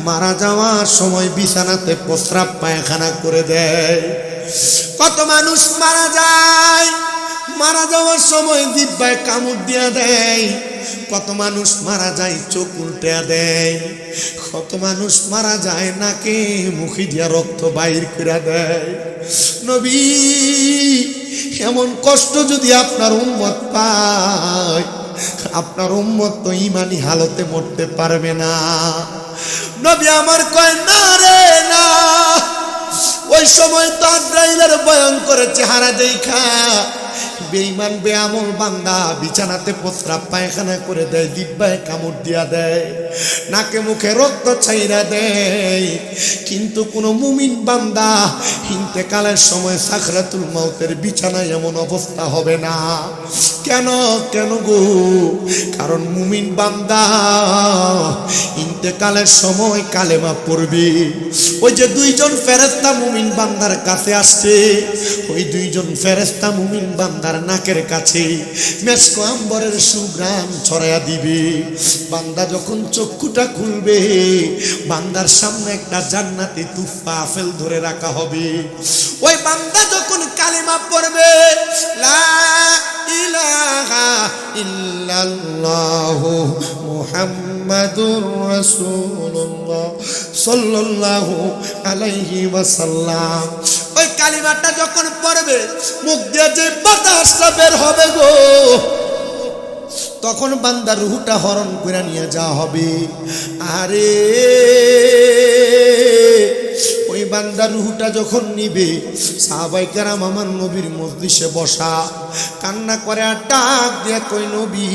মারা যাওয়ার সময় বিছানাতে প্রস্রাব পায়খানা করে দেয়। কত মানুষ মারা যায়, মারা যাওয়ার সময় জিহ্বায় কামড় দিয়া দেয়। কত মানুষ মারা যায় চোখ উল্টে দেয়। কত মানুষ মারা যায় নাকে মুখে দিয়া রক্ত বাইর করে দেয়। নবী, এমন কষ্ট যদি আপনার উম্মত পায়, আপনার উম্মত তো ঈমানি হালতে মরতে পারবে না। নবী আমার কয় না রে না, ওই সময় তো আজরাইলের ভয়ঙ্কর চেহারা দেখা বেঈমান বেআমল বান্দা বিছানাতে প্রস্রাব পায়খানা করে দেয়, জিহ্বায় কামড় দিয়া দেয়, নাকে মুখে রক্ত ছাইরা দেয়। কিন্তু কোনো মুমিন বান্দা ইন্তেকালের সময় সাকরাতুল মাউতের বিছানায় এমন অবস্থা হবে না। কেন কেন গো? কারণ মুমিন বান্দা ইন্তেকালের সময় কালেমা পড়বে। ওই যে দুইজন ফেরেশতা মুমিন বান্দার কাছে আসছে, ওই দুইজন ফেরেশতা মুমিন বান্দার নাকের কাছে মেশক আম্বরের সুঘ্রাণ ছড়াইয়া দিবে। বান্দা যখন চক্ষুটা খুলবে, বান্দার সামনে একটা জান্নাতি তুফা আপেল ধরে রাখা হবে। ওই বান্দা যখন কালিমা পড়বে, লা ইলাহা ইল্লাল্লাহু মুহাম্মাদুর রাসূলুল্লাহ সাল্লাল্লাহু আলাইহি ওয়াসাল্লাম, ওই কালিমাটা যখন পড়বে, মুখ দিয়ে যে বাতাসটা বের হবে গো, তখন বান্দার রূহটা হরণ করে নিয়ে যাওয়া হবে। আরে ওই বান্দার রূহটা যখন নিবে, সাহাবায়ে কেরাম আমার নবীর মজলিসে বসা কান্না করে আর ডাক দিয়ে কই, নবী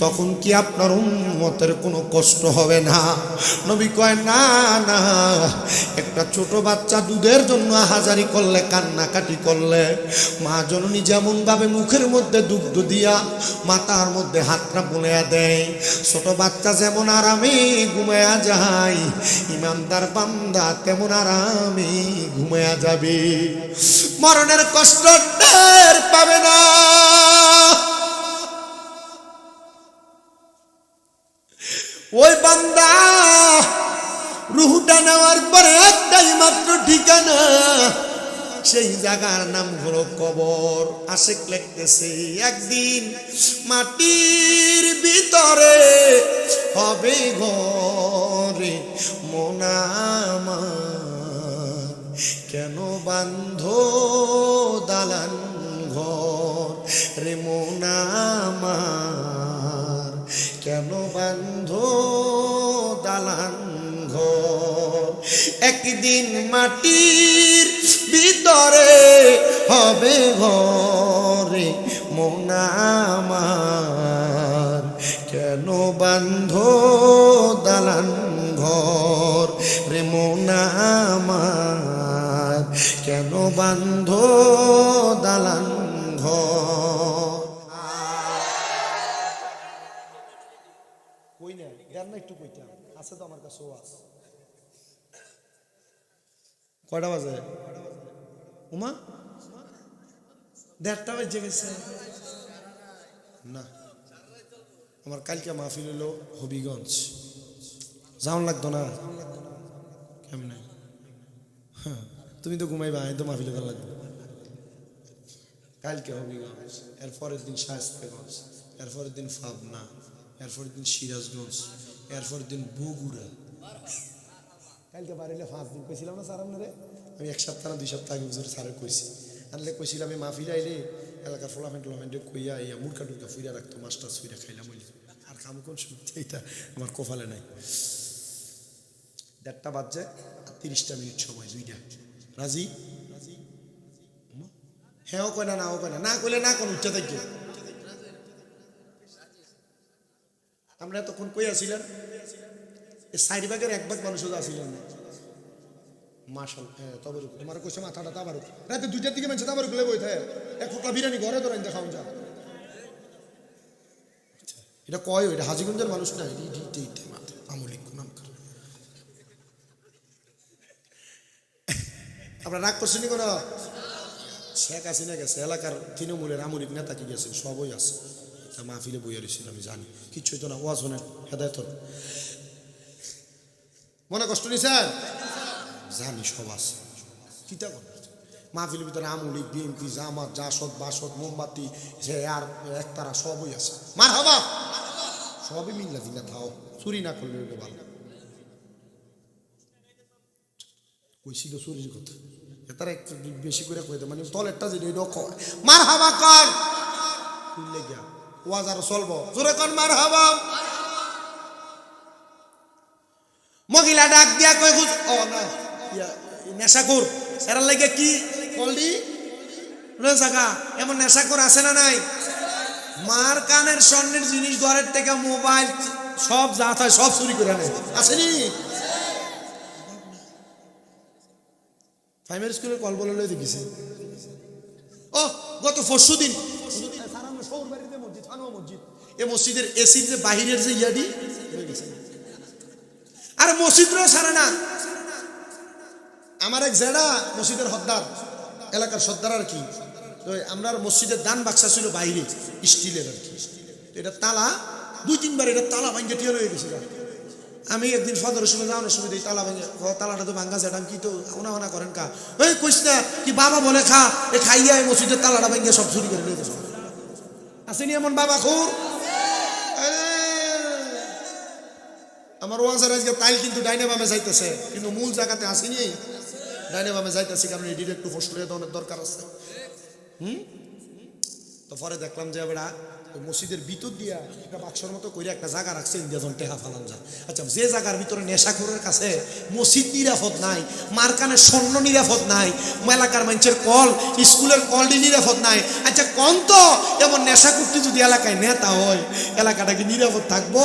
তখন কি আপনার উম্মতের কোনো কষ্ট হবে না? নবী কয় না না, একটা ছোট বাচ্চা দুধের জন্য হাজারি করলে, কান্নাকাটি করলে, মা জননী যেমন ভাবে মুখের মধ্যে দুগ্ধ দিয়া মাথার মধ্যে হাতটা বুলাইয়া দেয়, ছোট বাচ্চা যেমন আরামে ঘুমায়া যায়, ইমানদার বান্দা তেমন আরামে ঘুমায়া যাবে, মরণের কষ্ট টের পাবে না। ওই বান্দা রূহটা নেওয়ার পরে একটাই মাত্র ঠিকানা, সেই জায়গার নাম হলো কবর। আশিক লিখতেছে একদিন মাটির ভিতরে হবে ঘরে মন আমার, কেন বান্ধো দালান ঘর রে মন আমার, কেন বান্ধো দালান ঘর। একদিন মাটির ভিতরে হবে ঘরে মন আমার, কেন বান্ধো দালান ঘর রে মন আমার, কেন বান্ধো দালান ঘর। কই না গান না একটু কইতাম আছে তো আমার কাছে আছে। কয়টা বাজে উমা? 1:30 বেজে গেছে না। আমার কালকে মাহফিল হলো হবিগঞ্জ, যাওয়ান লাগতো না কেমনে? তুমি তো ঘুমাইবা, আমি তো মাহফিল করা লাগবে। কালকে হবিগঞ্জ, এরপরের দিন শায়েস্তাগঞ্জ, এরপরের দিন পাবনা, এরপরের দিন সিরাজগঞ্জ, এরপরের দিন বগুড়া। কালকে বাড়িলে 5 দিন কইছিলাম না স্যার আপনারে? আমি 1 সপ্তাহ না 2 সপ্তাহ আগে বুঝে স্যারে কইছি। আনলে কইছিলাম আমি মাহফিল আইলে এলাকার ফলাফেন্টে কইয়া ইয়া মুরকা টুরকা ফুইরা রাখতো, মাস্টার ফুইরা খাইলাম হইলি। আর খাম কোন সত্যি এটা আমার কপালে নাই। 1:30 বাজছে, 30টা মিনিট সময়, 2টা। রাজি? হ্যাঁ কয় না, নাও কয় না, না কইলে না কোন উচ্চা থাকবে। আমরা তখন কই আসিলেন? এই 4 ভাগের 1 ভাগ মানুষ আসিলেন না। মাশাল তবে তোমার কইছে মাথাটা তাবারু রাতে 2টার দিকে মানুষ তাবারু গুলে বই থাকে, এক ফোকলা বিরিয়ানি ঘরে ধরে আনতে খাওয়া যা। এটা কয় এটা হাজীগঞ্জের মানুষ না, এইটা মাথা আমলিক নাম করে। আমরা রাগ করছি নি কোনো? শেখ হাসিনা গেছে, এলাকার তৃণমূলের আমলিক নেতা কি গেছে, সবই আছে। মাহফিলে বইয়া রয়েছিল, আমি জানি কিচ্ছু হইতো না। ওয়াজ শোনেন, হেদায়ত মনে কষ্ট নি স্যার, জানি সব আছে। কিতা করে মাহফিলের ভিতরে আমলিক, বিএনপি, জামাত, জাসদ, বাসদ, মোমবাতি, সে আর একতারা সবই আছে। মার হাবা সবই মিল্লা দিল্লা থাও, চুরি না করলে ওটা ভালো। কইছি তো চুরির কথা, তারা একটু বেশি করে কইতে মানে তলেরটা যে মার হাবা কর খুললে গিয়া ওয়াজ আরো চলবো। জোরে কর মার হাবা। মহিলা ডাক দিয়া কই খুঁজ ও না নেশাখোর এরার লাগে কি কলডি নেশাখা, এমন নেশাখোর আছে না নাই? মার কানের স্বর্ণের জিনিস, ঘরের থেকে মোবাইল সব যা থাকে সব চুরি করে নেয়, আসেনি? প্রাইমারি স্কুলে কল বলে লই দেখিছে। ও গত পরশুদিন মসজিদ, থানো মসজিদ, এই মসজিদের এসির যে বাহিরের যে ইয়াডি হয়ে গেছে। আর মসজিদও সারে না। আমার এক জেডা মসজিদের হদ্দার, এলাকার সর্দার আর কি। তো আমরা মসজিদের দান বাক্সা ছিল বাইরে স্টিলের আর কি, এটা তালা 2-3 বার এটা তালা ভাঙ্গে টিয়া হয়ে গেছিল। আমি একদিন সদরের সময় যাওয়ানোর সময় এই তালা ভাঙ্গে, তালাটা তো ভাঙ্গা যায়, আমি কি তো ওনা করেন কা ওই কইস না কি বাবা বলে খা, এ খাইয়া মসজিদের তালাটা ভাঙ্গে সব চুরি করে নিয়ে গেছে। আসেনি এমন বাবা খুর? আমার ওয়াজের আজকে তাইল কিন্তু ডাইনে বামে যাইতেছে, কিন্তু মূল জায়গাতে আসেনি, ডাইনে বামে যাইতেছি, কারণ এই ডিরেক্ট ফোর্স করে দেওয়ার দরকার আছে। তো পরে দেখলাম যে বেড়া ওই মসজিদের ভিতর দিয়া একটা বাক্সর মতো করে একটা জায়গা রাখছে, ইন্ডিয়া জন টেহা ফালান যায়। আচ্ছা, যে জায়গার ভিতরে নেশাখোরের কাছে মসজিদ নিরাপদ নাই, মারকানের স্বর্ণ নিরাপদ নাই, এলাকার মানুষের কল, স্কুলের কলটি নিরাপদ নাই। আচ্ছা কোন তো এমন নেশাখোরটি যদি এলাকায় নেতা হয়, এলাকাটা কি নিরাপদ থাকবো?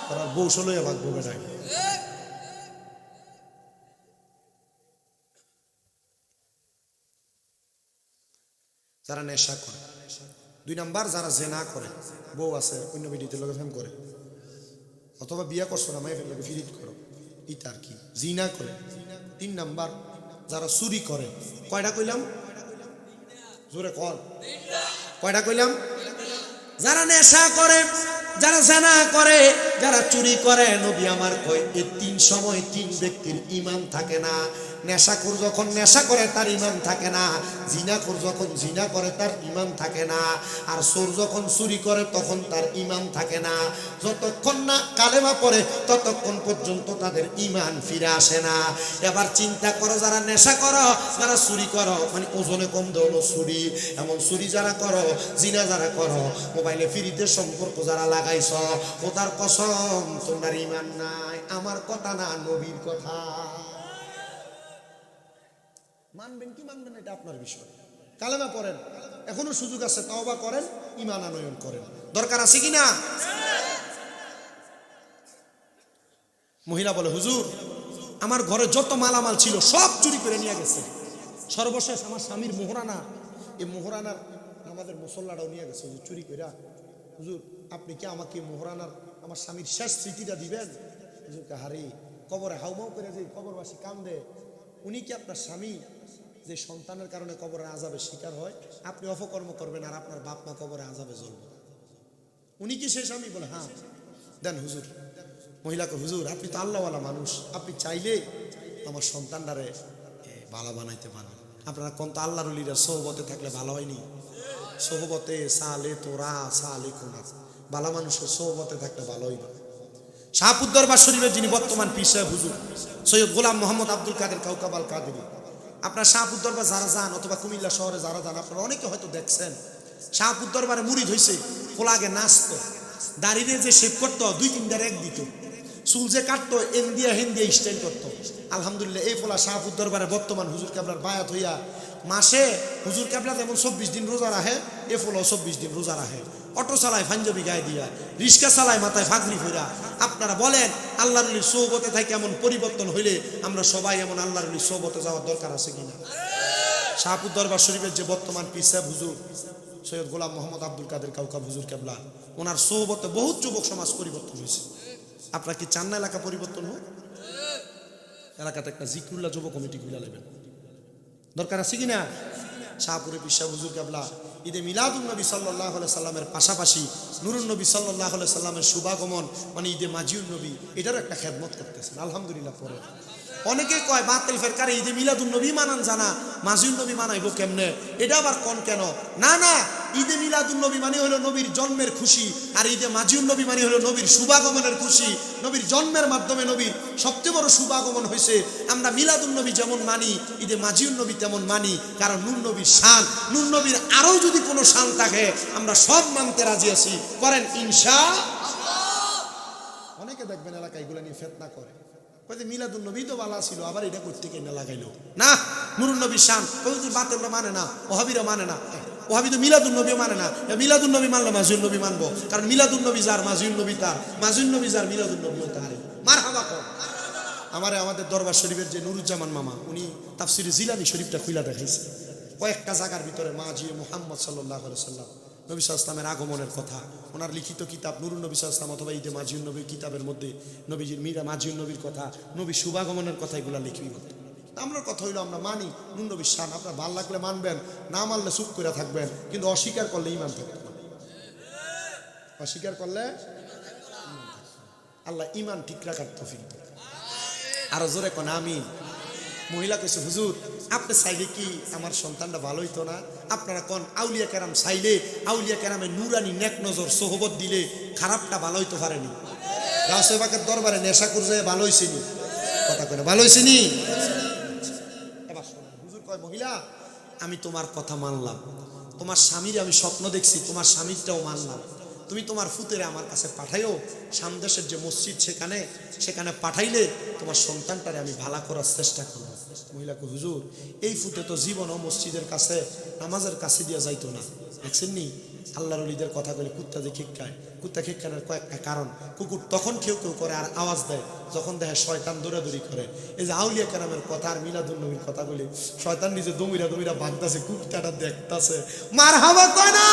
তারা বৌশল হয়ে ভাগবো বেটায়। যারা নেশা করে, 2 নাম্বার যারা জেনা করে, বউ আছে অন্য বিডিতে লোকে ফেম করে, অথবা বিয়া করছো না মাইফের লোকে ফিরিত করো, ইটা আর কি জিনা করে। 3 নাম্বার যারা চুরি করে। কয়টা কইলাম? জোরে কর, কয়টা কইলাম? যারা নেশা করে, যারা জেনা করে, যারা চুরি করে নবী আমার কয় এই তিন সময় তিন ব্যক্তির ঈমান থাকে না। নেশাখোর যখন নেশা করে তার ঈমান থাকে না, জিনাখোর যখন জিনা করে তার ঈমান থাকে না, আর চোর যখন চুরি করে তখন তার ঈমান থাকে না। যতক্ষণ না কালেমা পড়ে ততক্ষণ পর্যন্ত তাদের ঈমান ফিরে আসে না। এবার চিন্তা করো, যারা নেশা করো, যারা চুরি করো, মানে ওজনে কম দেওয়ানো চুরি, এমন চুরি যারা করো, জিনা যারা করো, মোবাইলে ফ্রিতে সম্পর্ক যারা লাগাইছ, ওটার কসম তোমার ঈমান নাই। আমার কথা না, নবীর কথা। মানবেন কি মানবেন এটা আপনার বিষয়। কালেমা পড়েন, এখনো সুযোগ আছে, তওবা করেন, ঈমান আনয়ন করেন। দরকার আছে কি না? মহিলা বলে, হুজুর আমার ঘরে যত মালামাল ছিল সব চুরি করে নিয়ে গেছে। সর্বশেষ আমার স্বামীর মোহরানা, এই মোহরানার আমাদের মুসল্লাটাও নিয়ে গেছে হুজুর চুরি করে। হুজুর আপনি কি আমাকে মোহরানার আমার স্বামীর শেষ স্মৃতিটা দিবেন? হুজুরকে হারি কবরে হাউমাউ করে যে কবরবাসী কান্দে, উনি কি আপনার স্বামী যে সন্তানের কারণে কবরের আযাবের শিকার হয়, আপনি অপকর্ম করবেন আর আপনার বাপ মা কবরে আযাবে জ্বলবে, উনি কি সেই স্বামী? বলে হ্যাঁ। দেন হুজুর। মহিলাকে, হুজুর আপনি তো আল্লাহওয়ালা মানুষ, আপনি চাইলে আমার সন্তানটারে ভালো বানাইতে পারেন। আপনারা কোন তো আল্লাহর ওলিরা সোহবতে থাকলে ভালো হয়নি? সোহবতে সালে তোরা সালে কোনা, ভালো মানুষের সোহবতে থাকলে ভালো হইবে। শাহপুর দরবার শরীফের যিনি বর্তমান পীর সাহেব হুজুর সৈয়দ গোলাম মোহাম্মদ আব্দুল কাদের কাউকাব আল কাদেরী, আপনার শাহপুর দরবার যারা যান অথবা কুমিল্লা শহরে যারা যান, আপনারা অনেকে হয়তো দেখছেন শাহপুর দরবারে মুরিদ হয়েছে, খোলা আগে নাচতো, দাড়িতে যে শেভ করতো 2-3 এক দিত, চুল যে কাটতো এন দিয়া হেন দিয়ে স্টাইল করতো। আলহামদুলিল্লাহ এই ফোলা শাহপুর দরবারে বর্তমান হুজুর কেবলার বায়াত হইয়া মাসে হুজুর কেবলা যেমন 24 দিন রোজা রাখে, এ ফোলাও 24 দিন রোজা রাখে। অটো চালায় পাঞ্জাবি গায়ে দিয়া, রিক্সা চালায় মাথায় ফাগরি ফিরা। আপনারা বলেন আল্লাহর ওলির সোহবতে থাকে এমন পরিবর্তন হইলে আমরা সবাই এমন আল্লাহর ওলির সোহবতে যাওয়ার দরকার আছে কিনা? শাহপুর দরবার শরীফের যে বর্তমান পীর সাহেব হুজুর সৈয়দ গোলাম মোহাম্মদ আব্দুল কাদের কাউকাব হুজুর কেবলা, ওনার সোহবতে বহুত যুবক সমাজ পরিবর্তন হয়েছে। আপনারা কি চান না এলাকা পরিবর্তন হোক? এলাকাতে একটা জিকরুল্লাহ যুব কমিটি খুলে নেবেন, দরকার আছে কিনা? শাহপুরে পিসা হুজুর কেবলা ঈদে মিলাদুন নবী সাল্লাল্লাহু আলাইহি সাল্লামের পাশাপাশি নুরুন নবী সাল্লাল্লাহু আলাইহি সাল্লামের শুভাগমন মানে ঈদে মাজিউন নবী, এটারও একটা খেদমত করতেছেন আলহামদুলিল্লাহ। পরে অনেকে কয় বাতিল ফেরকারে ঈদে মিলাদুন নবী মানান জানা, মাজিউন নবী মানাইবো কেমনে? এটা আবার কোন কেন? না না, ঈদে মিলাদুন নবী মানে হলো নবীর জন্মের খুশি, আর ঈদে মাজিউন নবী মানে হলো নবীর শুভাগমনের খুশি। নবীর জন্মের মাধ্যমে নবীর সবচেয়ে বড় শুভাগমন হয়েছে। আমরা মিলাদুন নবী যেমন মানি, ঈদে মাজিউন নবী তেমন মানি, কারণ নূর নবীর শান, নূর নবীর আরও যদি কোনো শান থাকে আমরা সব মানতে রাজি আছি। করেন ইনশাআল্লাহ। অনেকে দেখবেন এলাকায় এগুলো নিয়ে ফিতনা করে, মিলাদুন নবী তো ভালো ছিল, আবার এটা করতে কেন লাগাইলো না? নুরুন নবীর শান বাতিলরা মানে না, ওহাবিরা মানে না, ওহাবি তো মিলাদুন নবী মানে না। মিলাদুন নবী মানলে মাজিউন নবী মানবো, কারণ মিলাদুন নবী যার মাজিউন নবী তার, মাজিউন নবী যার মিলাদুন নবীও তার। মারহাবা কর। আমাদের দরবার শরীফের যে নুরুজ্জামান মামা, উনি তাফসিরে জিলানী শরীফটা খুলে দেখাইছে কয়েকটা জায়গার ভিতরে মাজি মুহাম্মদ সাল্লাল্লাহু আলাইহি সাল্লাম নবী সাল্লাল্লাহু আলাইহি ওয়াসাল্লামের আগমনের কথা। ওনার লিখিত কিতাব নুরুন নবী সাল্লাল্লাহু আলাইহি ওয়াসাল্লাম অথবা ঈদে মাজিউন নবীর কিতাবের মধ্যে নবীজির মীরা মাজিউন নবীর কথা, নবী শুভাগমনের কথা এগুলা লিখবি করতো। আমরা কথা হইলো আমরা মানি নূর নবীর শান, আপনার ভাল লাগলে মানবেন, না মানলে চুপ করে থাকবেন, কিন্তু অস্বীকার করলে ঈমান থাকবে না। অস্বীকার করলে আল্লাহ ঈমান ঠিক রাখার তৌফিক দেন। আরো জোরে কোন আমিন। মহিলা কইছে, হুজুর আপনি চাইলে কি আমার সন্তানটা ভালো হইতো না? আপনারা কোন আউলিয়া কেরাম চাইলে আউলিয়া কেরামের নুরানি নেক নজর সোহবত দিলে খারাপটা ভালো হইতে পারেনি? গাছে বাকের দরবারে নেশা করে ভালো হয়েছে নি? কথা কয় না ভালো হয়েছে নি? এবার শোনো, হুজুর কয়, মহিলা আমি তোমার কথা মানলাম, তোমার স্বামীর আমি স্বপ্ন দেখছি, তোমার স্বামীরটাও মানলাম, তুমি তোমার ফুতেরে আমার কাছে পাঠাইও, সামদেশের যে মসজিদ সেখানে পাঠাইলে তোমার সন্তানটারে আমি ভালো করার চেষ্টা করব। মহিলাকে, হুজুর এই ফুতে তো জীবনও মসজিদের কাছে নামাজের কাছে দিয়া যাইতো না, দেখছেন নি? আল্লাহর ওলিদের কথা বলে কুত্তা যে খিক্কায়, কুত্তা খিক্কানোর কয়েকটা কারণ। কুকুর তখন কেউ করে আর আওয়াজ দেয় যখন দেখে শয়তান দৌড়াদৌড়ি করে। এই যে আউলিয়া কেরামের কথা আর মিলাদুন নবীর কথা বলি, শয়তান নিজে দমিরা বাঁধতেছে, কুত্তাটা দেখতেছে, মারহাবা কয় না?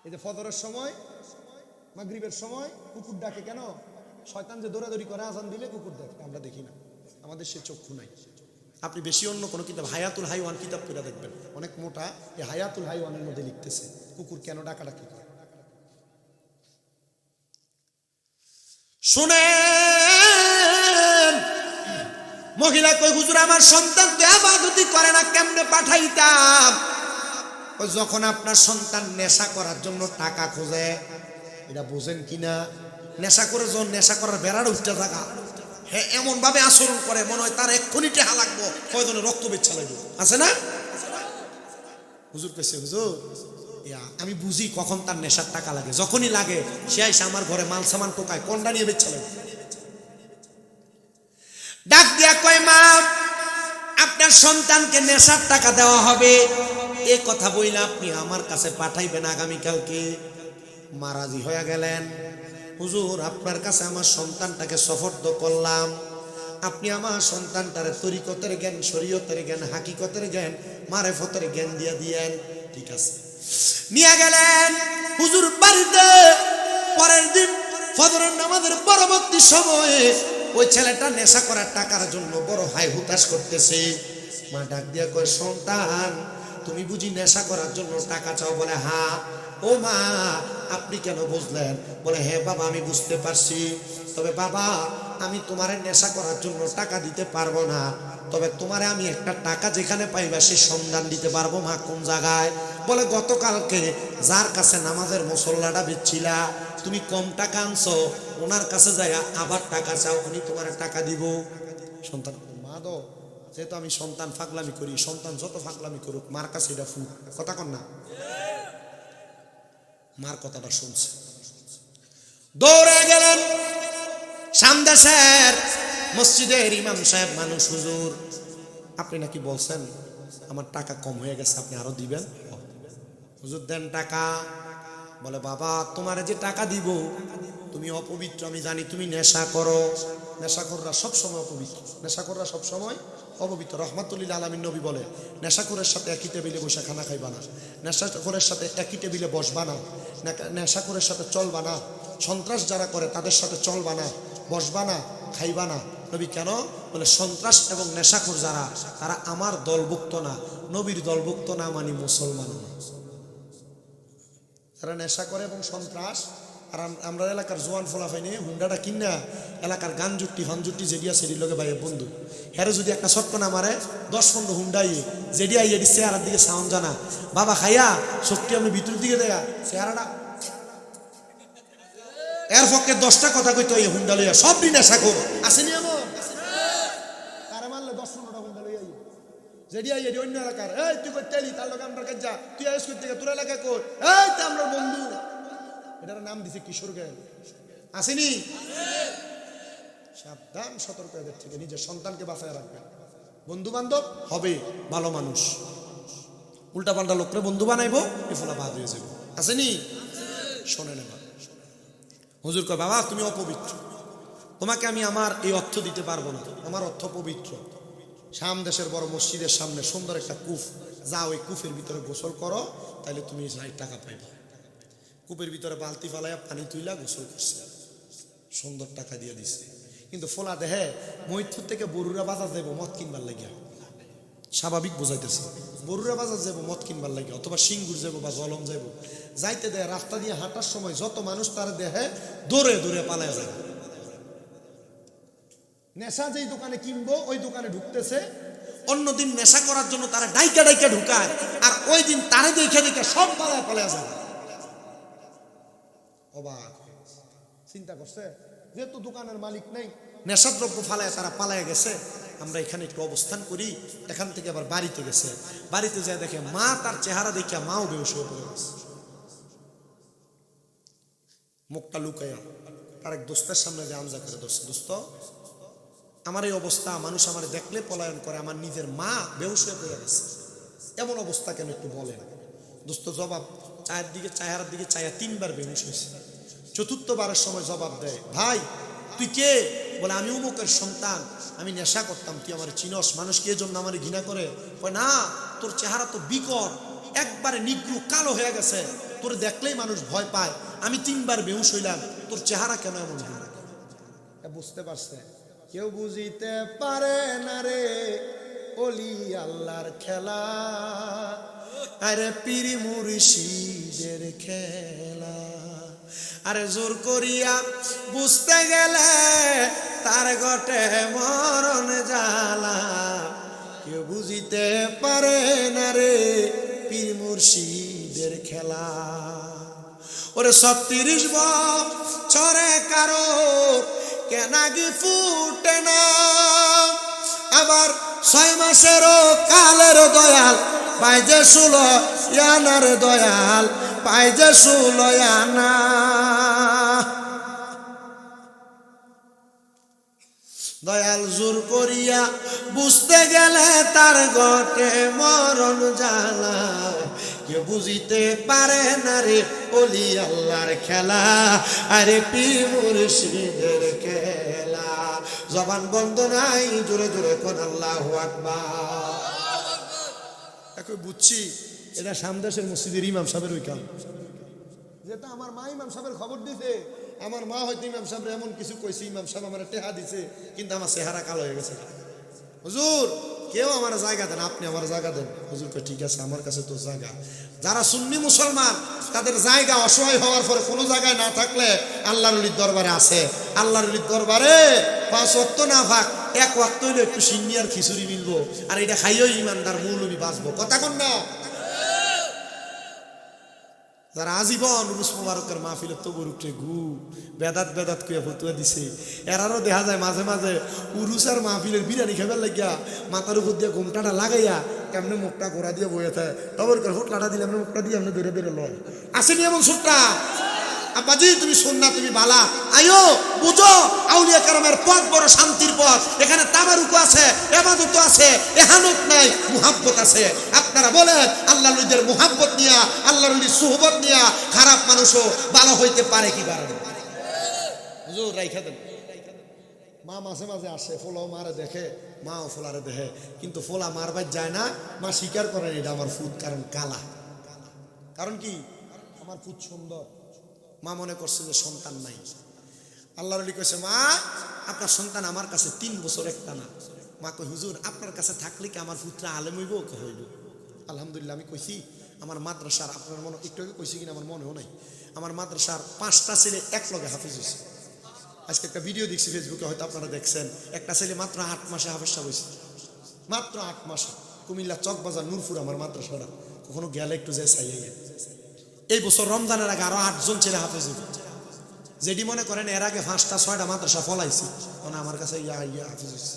এই যে ফজরের সময় মাগরিবের সময় কুকুর ডাকে কেন? শয়তান যে দৌড়াদৌড়ি করে আজান দিলে কুকুর ডাকে, আমরা দেখি না, আমাদের সে চক্ষু নাই। আপনি বেশি অন্য কোনো কিতাব হায়াতুল হাইওয়ান কিতাব করে দেখবেন, অনেক মোটা, এই হায়াতুল হাইওয়ানের মধ্যে লিখতেছে কুকুর কেন ডাকাডাকি করে। শুনেন, মহিলা কই হুজুর আমার সন্তান তো ইবাদতি করে না, কেমনে পাঠাইতাম? যখন আপনার সন্তান নেশা করার জন্য টাকা খোঁজে, এটা বুঝেন কিনা? নেশা করে যখন নেশা করার বেড়ার উঠতে থাকা, হ্যাঁ এমন ভাবে আচরণ করে মনে হয় তার এক্ষুনি টেহা লাগবো, কয়জনে রক্ত বেচ্ছা লাগবে, আছে না? হুজুর কেছে হুজুর আমি বুঝি কখন তার নেশার টাকা লাগে, যখনই লাগে সে আইসা আমার ঘরে মাল সামান টোকায়, কোনটা নিয়ে বেচ্ছা লাগবে। ডাক দিয়া কয় মা আপনার সন্তানকে নেশার টাকা দেওয়া হবে, এ কথা বইলে আপনি আমার কাছে পাঠাইবেন আগামীকালকে। মারাজি হয়ে গেলেন, হুজুর আপনার কাছে আমার সন্তানটাকে সফর্দ করলাম, আপনি আমার সন্তানটারে তরিকতের জ্ঞান, শরীয়তের জ্ঞান, হাকিকতের জ্ঞান, মারেফতের জ্ঞান দিয়া দিয়েন। ঠিক আছে, নিয়ে গেলেন হুজুর বাড়িতে। পরের দিন ফজরের নামাজের পরবর্তী সময়ে ওই ছেলেটা নেশা করার টাকার জন্য বড় হাই হুতাশ করতেছে। মা ডাক দিয়া কয় সন্তান তুমি বুঝি নেশা করার জন্য টাকা চাও? বলে হ্যাঁ। ও মা আপনি কেন বুঝলেন? বলে হ্যাঁ বাবা আমি বুঝতে পারছি, তবে বাবা আমি তোমারে নেশা করার জন্য টাকা দিতে পারবো না, তবে তোমারে আমি একটা টাকা যেখানে পাইবা সে সন্ধান দিতে পারবো। মা কোন জায়গায়? বলে গতকালকে যার কাছে নামাজের মুসল্লাটা বেচছিলা তুমি কম টাকা আনছো, ওনার কাছে যাইয়া আবার টাকা চাও, উনি তোমার টাকা দিব। সন্তান মা দো, যেহেতু আমি সন্তান ফাগলামি করি, সন্তান যত ফাগলামি করুক মার কাছে এটা ফুট, কথা কন না? মার কথাটা শুনছে, দৌড়ে গেলেন সামদেশের মসজিদের ইমাম সাহেব মানুষ। হুজুর আপনি নাকি বলছেন আমার টাকা কম হয়ে গেছে, আপনি আরো দিবেন? হুজুর দেন টাকা। বলে বাবা তোমার যে টাকা দিব তুমি অপবিত্র, আমি জানি তুমি নেশা করো, নেশাখোররা সবসময় অপবিত্র, নেশাখোররা সবসময় অপবিত্র। রহমাতুল্লিল আলামিন নবী বলে নেশাখোরের সাথে একই টেবিলে বসে খানা খাইবা না, নেশাখোরের সাথে একই টেবিলে বসবা না, নেশাখোরের সাথে চলবা না, সন্ত্রাস যারা করে তাদের সাথে চলবা না, বসবা না, খাইবা না। নবী কেন? বলে সন্ত্রাস এবং নেশাখোর যারা তারা আমার দলভুক্ত না, নবীর দলভুক্ত না, মানে মুসলমান না। যারা নেশা করে এবং সন্ত্রাস, আর আমরা এলাকার জোয়ান ফোলাফাই নিয়ে হুন্ডাটা কিনা এলাকার গান জুট্টি হনজুট্টি জেডিয়া সেডির লোকে ভাইয়ের বন্ধু হ্যারে যদি একটা শর্ট না মারে 10-15 হুন্ডাই জেডিয়া ইয়ে চেহারার দিকে সাউন্ড জানা, বাবা খাইয়া শক্তি আমি ভিতর দিকে দেয়া চেহারাটা এর পক্ষে 10টা কথা কইতো এই হুন্ডা লইয়া সব দিন নেশা কর আসেনি এমন তারা মারলে 10-15টা হুন্ডা লইয়া জেডিয়া ইয়ে অন্য এলাকার, এই তুই কই তেলি তার লোক আমরা কাজ যা, তুই আইস করতে তোর এলাকা কর, এই তো আমরা বন্ধু, এটার নাম দিছে কিশোর গ্যাং। আসেনি? সাবধান, সতর্ক এদের থেকে, নিজের সন্তানকে বাঁচায় রাখবেন। বন্ধু বান্ধব হবে ভালো মানুষ, উল্টা পাল্টা লোকরে বন্ধু বানাইবো এ ফোলা বাদ হয়ে যাবে। আসেনি? শোনে না হুজুর কয় বাবা তুমি অপবিত্র, তোমাকে আমি আমার এই অর্থ দিতে পারবো না, আমার অর্থ পবিত্র। সামদেশের বড় মসজিদের সামনে সুন্দর একটা কূপ, যা ওই কূপের ভিতরে গোসল করো, তাহলে তুমি টাকা পাইবা। কূপের ভিতরে বালতি ফালাইয়া পানি তুইলা গোসল করছে, সুন্দর টাকা দিয়ে দিছে। কিন্তু ফোলা দেহে মৈথুর থেকে বরুরা বাজার যাবো মদ কিনবার লাগিয়া, স্বাভাবিক বোঝাইতেছে, বরুরা বাজার যাবো মদ কিনবার লাগিয়া, অথবা সিঙ্গুর যাবো বা জলম যাবো, যাইতে দেয় রাস্তা দিয়ে হাঁটার সময় যত মানুষ তার দেহে দৌড়ে দৌড়ে পালায় যায়। নেশা যেই দোকানে কিনবো ওই দোকানে ঢুকতেছে, অন্যদিন নেশা করার জন্য তারা ডাইকা ডাইকা ঢুকায়, আর ওই দিন তারে দেখে দেখে সব পালায় পালায় যায়। অবাক চিন্তা করছে, যেহেতু দোকানের মালিক নেই, নেশাদ্রব্য ফালায় তারা পালায় গেছে, আমরা এখানে একটু অবস্থান করি। এখান থেকে আবার বাড়িতে গেছে, বাড়িতে যায় দেখে মা তার চেহারা দেখিয়া মাও বেহুশ হয়ে পড়ে গেছে, মুখটা লুকাইয়া তার এক দোস্তের সামনে যে আমজা করে, দোস্ত আমার এই অবস্থা, মানুষ আমার দেখলে পলায়ন করে, আমার নিজের মা বেহুশ হয়ে পড়ে গেছে, এমন অবস্থা কেন একটু বলেন। দোস্ত জবাব চায়ের দিকে চেহারার দিকে চাইয়া 3বার বেহুশ হয়েছে। চতুর্থবারের সময় জবাব দেয়, ভাই তুই কে? বলে আমি উমুকের সন্তান, আমি নেশা করতাম, তুই আমার চিনস? মানুষ কি এজন্য আমার ঘৃণা করে? না, তোর চেহারা তো বিকট, একবারে নিগ্রু কালো হয়ে গেছে, তোর দেখলেই মানুষ ভয় পায়, আমি 3বার বেহুশ হইলাম, তোর চেহারা কেন এমন হইল? বুঝতে পারছে, কেউ বুঝিতে পারে না রে ওলি আল্লাহর খেলা, আরে পীর মুর্শিদের খেলা, আরে জোর করিয়া বুঝতে গেলে তার ঘটে মরণ জ্বালা, কেউ বুঝিতে পারে না রে পীর মুর্শিদের খেলা। ওরে 36 বছরে কারো কেনাগি ফুটে না, আবার 6 মাসেরও কালের দয়াল পায় যে 16 আনার দয়াল পায় যে 16 আনা। দয়াল জোর করিয়া বুঝতে গেলে তার ঘটে মরণ জ্বালা, কেউ বুঝিতে পারে না রে ওলি আল্লাহর খেলা, আরে পীর মুর্শিদের খেলা। জবান বন্ধ নাই, জোরে জোরে কোন আল্লাহু আকবার। এখন বুঝছি এটা সামদেশের মসজিদের ইমাম সাহেবের ওই কাম, যেটা আমার মা ইমাম সাহেবের খবর দিছে। আমার মা হয়তো ইমাম সাহেব এমন কিছু কইছে, ইমাম সাহেব আমার টেহা দিছে, কিন্তু আমার চেহারা কালো হয়ে গেছে। হুজুর কেউ আমার জায়গা দেন, আপনি আমার জায়গা দেন। হুজুর কই ঠিক আছে, আমার কাছে তো জায়গা। যারা সুন্নি মুসলমান তাদের জায়গা অসহায় হওয়ার পরে কোনো জায়গায় না থাকলে আল্লাহর ওলির দরবারে আছে। আল্লাহর ওলির দরবারে 5 ওয়াক্ত না ভাগ, 1 ওয়াক্ত হইলে একটু সিন্নি আর খিচুড়ি মিলবো, আর এটা খাইও ইমানদার মৌলবি বাঁচবো। কথা কন না? যারা আজীবন উরুস মুবারকের মাহফিলের তবুর উঠে ঘু বেদাত বেদাত কুয়া ফতুয়া দিছে, এরারও দেখা যায় মাঝে মাঝে উরুস আর মাহফিলের বিরিয়ানি খাবার লাগিয়া মাথার উপর দিয়ে ঘুমটাটা লাগাইয়া কেমনে মুখটা ঘোরা দিয়ে বয়ে থাকে, তবর করে হোটলাটা দিলে আমরা মুখটা দিয়ে আমরা ধরে ধরে লয়। আসেনি এমন সুটটা? আব্বাজি তুমি শুননা, তুমি বালা আয়ো বুঝো, আউলিয়া কেরামের পথ বড় শান্তির পথ। এখানে তাবারুকু আছে, ইবাদত আছে, ইহানত নাই, মুহাব্বত আছে। আপনারা বলেন আল্লাহর ওলিদের মুহাব্বত নিয়া, আল্লাহর ওলির সুহবত নিয়া খারাপ মানুষও ভালো হইতে পারে কি পারে না? হুজুর রাইখা দেন। মা মাঝে মাঝে আসে, ফোলাও মারে দেখে, মাও ফোলারে দেখে, কিন্তু ফোলা মারবার যায় না। মা স্বীকার করেন এটা আমার ফুট, কারণ কালা। কারণ কি? আমার ফুট সুন্দর। মা মনে করছে যে সন্তান নাই। আল্লাহর ওলি কইছে, মা আপনার সন্তান আমার কাছে 3 বছর একটা না। মা কই, হুজুর আপনার কাছে থাকলে কি আমার পুত্র আলেম হইব? হইব। আলহামদুলিল্লাহ। আমি কইছি আমার মাদ্রাসার, আপনার মনে একটু আগে কইছি কিনা আমার মনেও নাই, আমার মাদ্রাসার 5টা ছেলে এক লগে হাফিজ হয়েছে। আজকে একটা ভিডিও দেখছি ফেসবুকে, হয়তো আপনারা দেখছেন। একটা ছেলে মাত্র 8 মাসে হাফেজ সাহেব হয়েছে, মাত্র 8 মাসে। কুমিল্লা চকবাজার নূরপুর আমার মাদ্রাসাটা, কখনো গেলে একটু যে চাইয়ে গেল। এই বছর রমজানের আগে আরো 8 জন ছেলে হাফেজ হইবে। যেটি মনে করেন এর আগে 5টা 6টা মাদ্রাসা ফলাইছি, মানে আমার কাছে ইয়া হাফেজ হয়েছে।